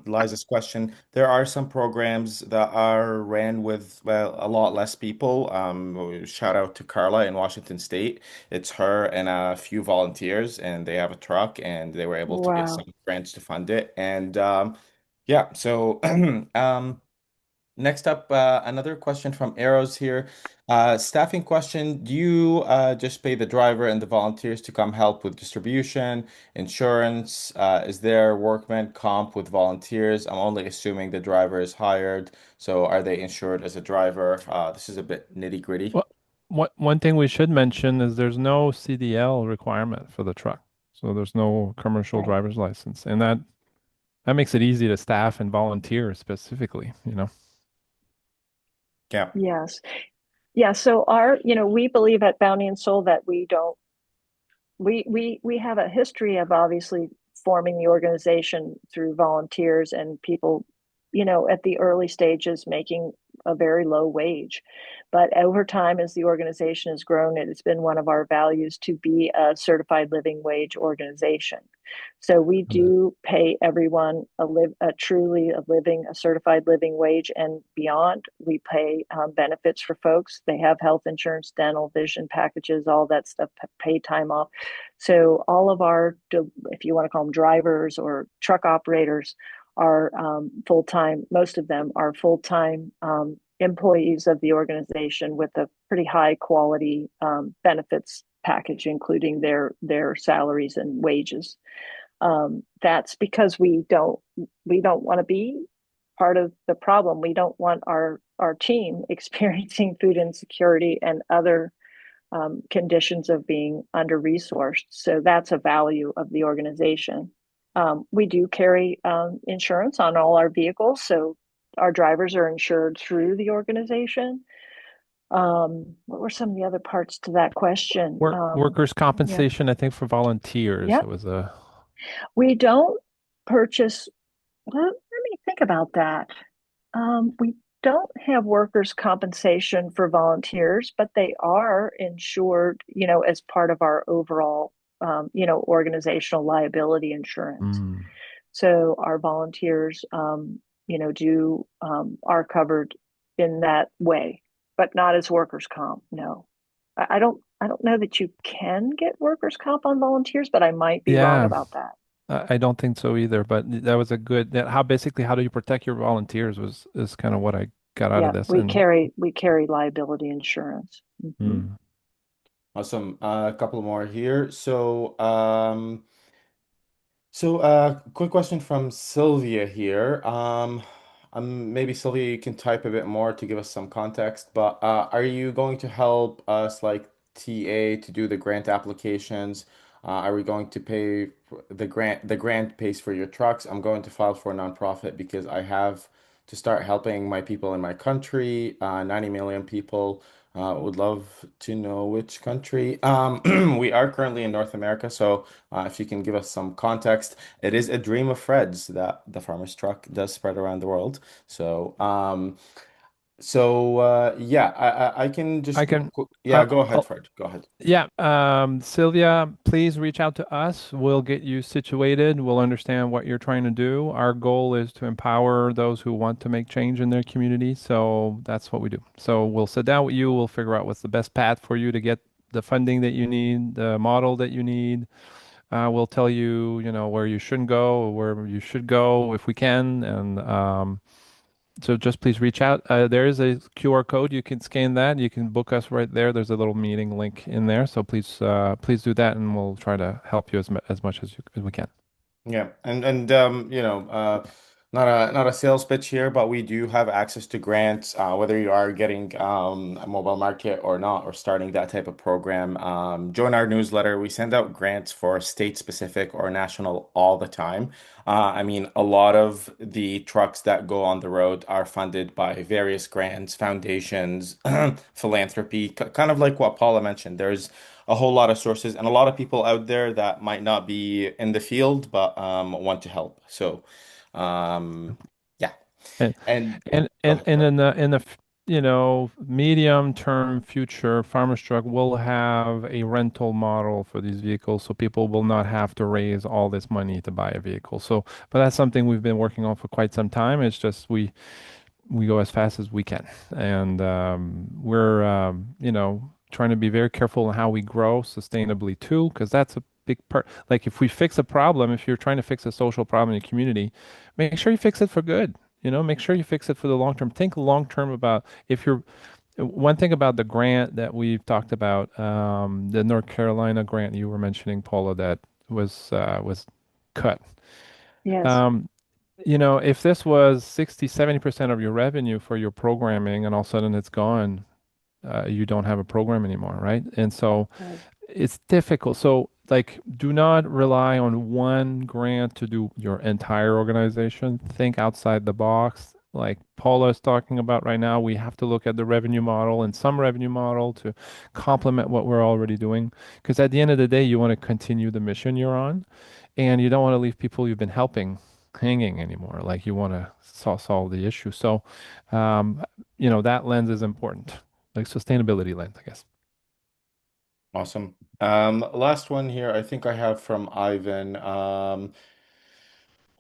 Liza's question, there are some programs that are ran with, well, a lot less people. Shout out to Carla in Washington State. It's her and a few volunteers, and they have a truck, and they were able to get Wow. some grants to fund it. And yeah, so next up, another question from Arrows here. Staffing question. Do you just pay the driver and the volunteers to come help with distribution, insurance? Is there workman comp with volunteers? I'm only assuming the driver is hired. So are they insured as a driver? This is a bit nitty gritty. Well, one thing we should mention is there's no CDL requirement for the truck. So there's no commercial Right. driver's license. And that makes it easy to staff and volunteer specifically, you know. Yeah. Yes. Yeah. So we believe at Bounty and Soul that we don't we have a history of obviously forming the organization through volunteers and people, at the early stages making a very low wage. But over time, as the organization has grown, it has been one of our values to be a certified living wage organization. So we Mhm. do pay everyone a certified living wage and beyond. We pay benefits for folks. They have health insurance, dental, vision packages, all that stuff, pay time off. So all of our, if you want to call them drivers or truck operators, are full time. Most of them are full time employees of the organization with a pretty high quality benefits package, including their salaries and wages. That's because we don't want to be part of the problem. We don't want our team experiencing food insecurity and other conditions of being under resourced. So that's a value of the organization. We do carry insurance on all our vehicles, so our drivers are insured through the organization. What were some of the other parts to that question? Workers' Yeah, compensation, I think for volunteers, yeah. it was a We don't purchase. Well, let me think about that. We don't have workers' compensation for volunteers, but they are insured, as part of our overall, organizational liability insurance. mm, So our volunteers, do are covered in that way, but not as workers' comp. No, I don't know that you can get workers' comp on volunteers, but I might be wrong yeah. about that. I don't think so either, but that was a good that how do you protect your volunteers was is kind of what I got out of Yeah, this. we And carry liability insurance. mm, Awesome. A couple more here. So, quick question from Sylvia here. Maybe Sylvia, you can type a bit more to give us some context, but are you going to help us, like TA, to do the grant applications? Are we going to pay for the grant? The grant pays for your trucks. I'm going to file for a nonprofit because I have to start helping my people in my country, 90 million people. Would love to know which country. We are currently in North America, so if you can give us some context, it is a dream of Fred's that the farmer's truck does spread around the world. So, yeah, I can I just, can yeah, I, go ahead, I'll, Fred. Go ahead. yeah, Sylvia, please reach out to us. We'll get you situated. We'll understand what you're trying to do. Our goal is to empower those who want to make change in their community. So that's what we do. So we'll sit down with you. We'll figure out what's the best path for you to get the funding that you need, the model that you need, We'll tell you, where you shouldn't go or where you should go if we can. And so just please reach out. There is a QR code. You can scan that. You can book us right there. There's a little meeting link in there. So please do that, and we'll try to help you as much as we can. Yeah, and not a sales pitch here, but we do have access to grants, whether you are getting a mobile market or not, or starting that type of program. Join our newsletter. We send out grants for state specific or national all the time. I mean, a lot of the trucks that go on the road are funded by various grants, foundations, philanthropy, kind of like what Paula mentioned. There's a whole lot of sources and a lot of people out there that might not be in the field but want to help. So, yeah. And And and go and, ahead, and sorry. in the medium term future, Farmers Truck will have a rental model for these vehicles, so people will not have to raise all this money to buy a vehicle. So, but that's something we've been working on for quite some time. It's just we go as fast as we can, and we're trying to be very careful on how we grow sustainably too, because that's a big part. Like if we fix a problem, if you're trying to fix a social problem in your community, make sure you fix it for good. Make sure you fix it for the long term. Think long term about if you're one thing about the grant that we've talked about, the North Carolina grant you were mentioning, Paula, that was cut. Yes. Um, if this was 60, 70% of your revenue for your programming and all of a sudden it's gone, you don't have a program anymore, right? And so Right. it's difficult. So, like, do not rely on one grant to do your entire organization. Think outside the box. Like Paula is talking about right now, we have to look at the revenue model and some revenue model to complement what we're already doing. Because at the end of the day, you want to continue the mission you're on, and you don't want to leave people you've been helping hanging anymore. Like you want to solve the issue. So, um, that lens is important, like sustainability lens, I guess. Awesome. Last one here, I think I have from Ivan.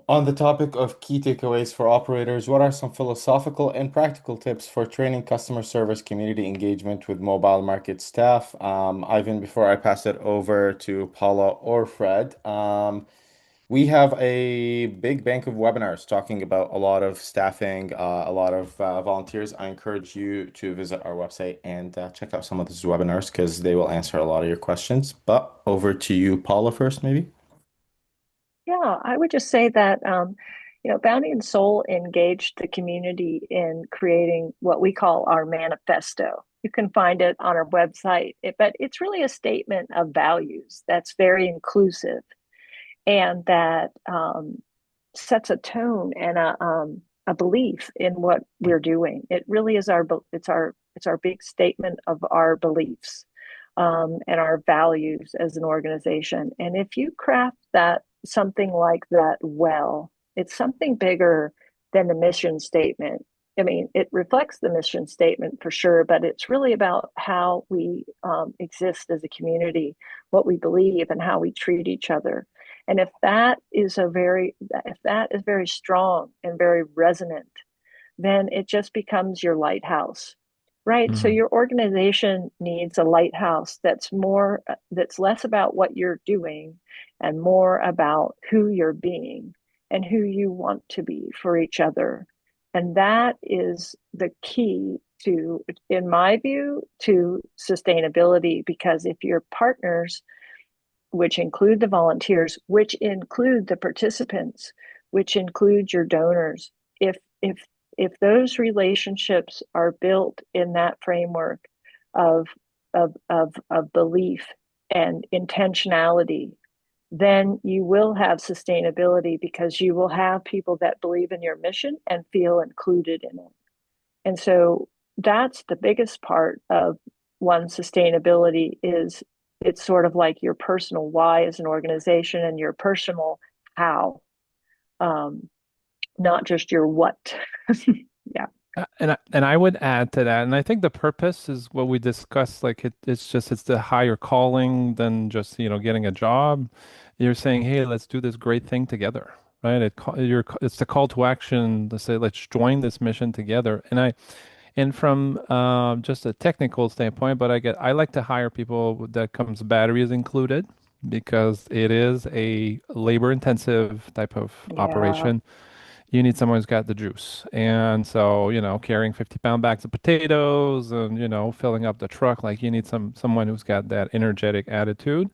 On the topic of key takeaways for operators, what are some philosophical and practical tips for training customer service community engagement with mobile market staff? Ivan, before I pass it over to Paula or Fred, we have a big bank of webinars talking about a lot of staffing, a lot of volunteers. I encourage you to visit our website and check out some of those webinars because they will answer a lot of your questions. But over to you, Paula, first, maybe. Yeah, I would just say that Bounty and Soul engaged the community in creating what we call our manifesto. You can find it on our website, but it's really a statement of values that's very inclusive and that sets a tone and a belief in what we're doing. It really is it's our big statement of our beliefs and our values as an organization. And if you craft that something like that well, it's something bigger than the mission statement. I mean, it reflects the mission statement for sure, but it's really about how we exist as a community, what we believe, and how we treat each other. And if that is very strong and very resonant, then it just becomes your lighthouse, right? So Mhm. your organization needs a lighthouse that's less about what you're doing and more about who you're being and who you want to be for each other. And that is the key to, in my view, to sustainability, because if your partners, which include the volunteers, which include the participants, which include your donors. If if those relationships are built in that framework of of belief and intentionality, then you will have sustainability because you will have people that believe in your mission and feel included in it. And so that's the biggest part of one sustainability is it's sort of like your personal why as an organization and your personal how, um, not just your what. Yeah. And I would add to that, and I think the purpose is what we discussed. Like it's the higher calling than just getting a job. You're saying, hey, let's do this great thing together, right? It's the call to action to say, let's join this mission together. And from just a technical standpoint, but I like to hire people that comes batteries included. because it is a labor intensive type of Yeah, operation. You need someone who's got the juice. And so, carrying 50-pound bags of potatoes and, filling up the truck, like you need someone who's got that energetic attitude.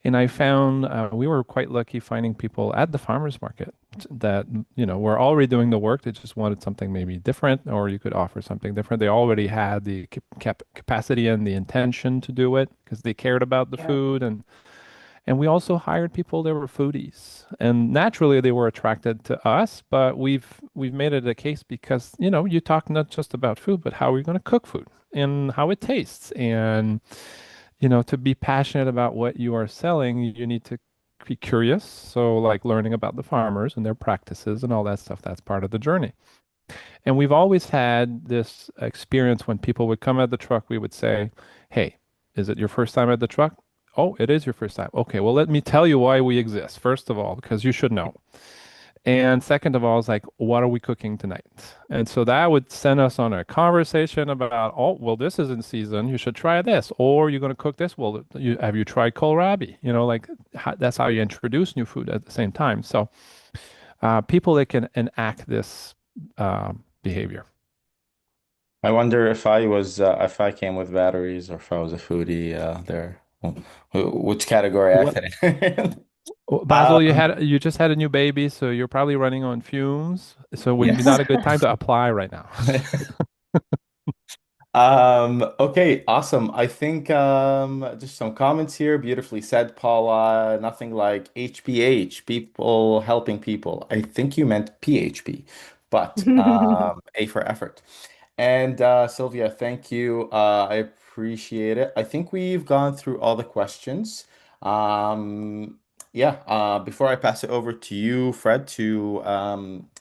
And I found we were quite lucky finding people at the farmers market that, were already doing the work. They just wanted something maybe different, or you could offer something different. They already had the capacity and the intention to do it because they cared about the yeah, food. And we also hired people that were foodies. And naturally they were attracted to us, but we've made it a case because, you talk not just about food, but how we're going to cook food and how it tastes. And, to be passionate about what you are selling, you need to be curious. So like learning about the farmers and their practices and all that stuff, that's part of the journey. And we've always had this experience when people would come at the truck, we would say, "Hey, is it your first time at the truck?" "Oh, it is your first time." "Okay, well, let me tell you why we exist, first of all, because you should know. And second of all, it's like, what are we cooking tonight?" And so that would send us on a conversation about, "Oh, well, this is in season. You should try this. Or you're going to cook this. Well, have you tried kohlrabi?" Like that's how you introduce new food at the same time. So people that can enact this behavior. I wonder if I came with batteries or if I was a foodie there. Which category I What fit in. Well, Basil, you Um, had you just had a new baby, so you're probably running on fumes. So would be yes. not a good time to apply right now. Okay, awesome. I think just some comments here. Beautifully said, Paula. Nothing like HPH, people helping people. I think you meant PHP, but A for effort. And Sylvia, thank you. I appreciate it. I think we've gone through all the questions. Um, yeah, before I pass it over to you, Fred, to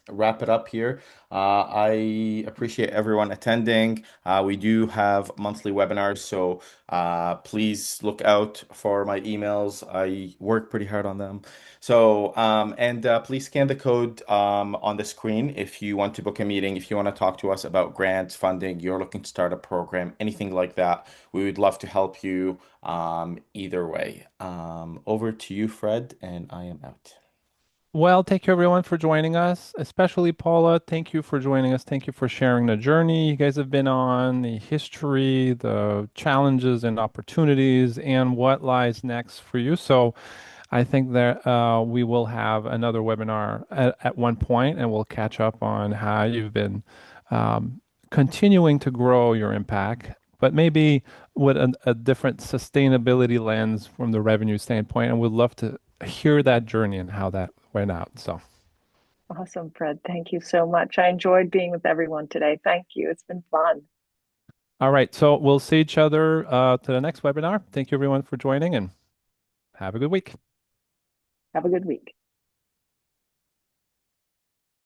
wrap it up here, I appreciate everyone attending. We do have monthly webinars, so please look out for my emails. I work pretty hard on them. So, and please scan the code on the screen if you want to book a meeting, if you want to talk to us about grants, funding, you're looking to start a program, anything like that. We would love to help you either way. Over to you, Fred, and I am out. Well, thank you everyone for joining us, especially Paula. Thank you for joining us. Thank you for sharing the journey you guys have been on, the history, the challenges and opportunities, and what lies next for you. So, I think that we will have another webinar at one point, and we'll catch up on how you've been um, continuing to grow your impact, but maybe with a different sustainability lens from the revenue standpoint. And we'd love to hear that journey and how that went out. So, Awesome, Fred. Thank you so much. I enjoyed being with everyone today. Thank you. It's been fun. all right. So we'll see each other to the next webinar. Thank you everyone for joining and have a good week. Have a good week.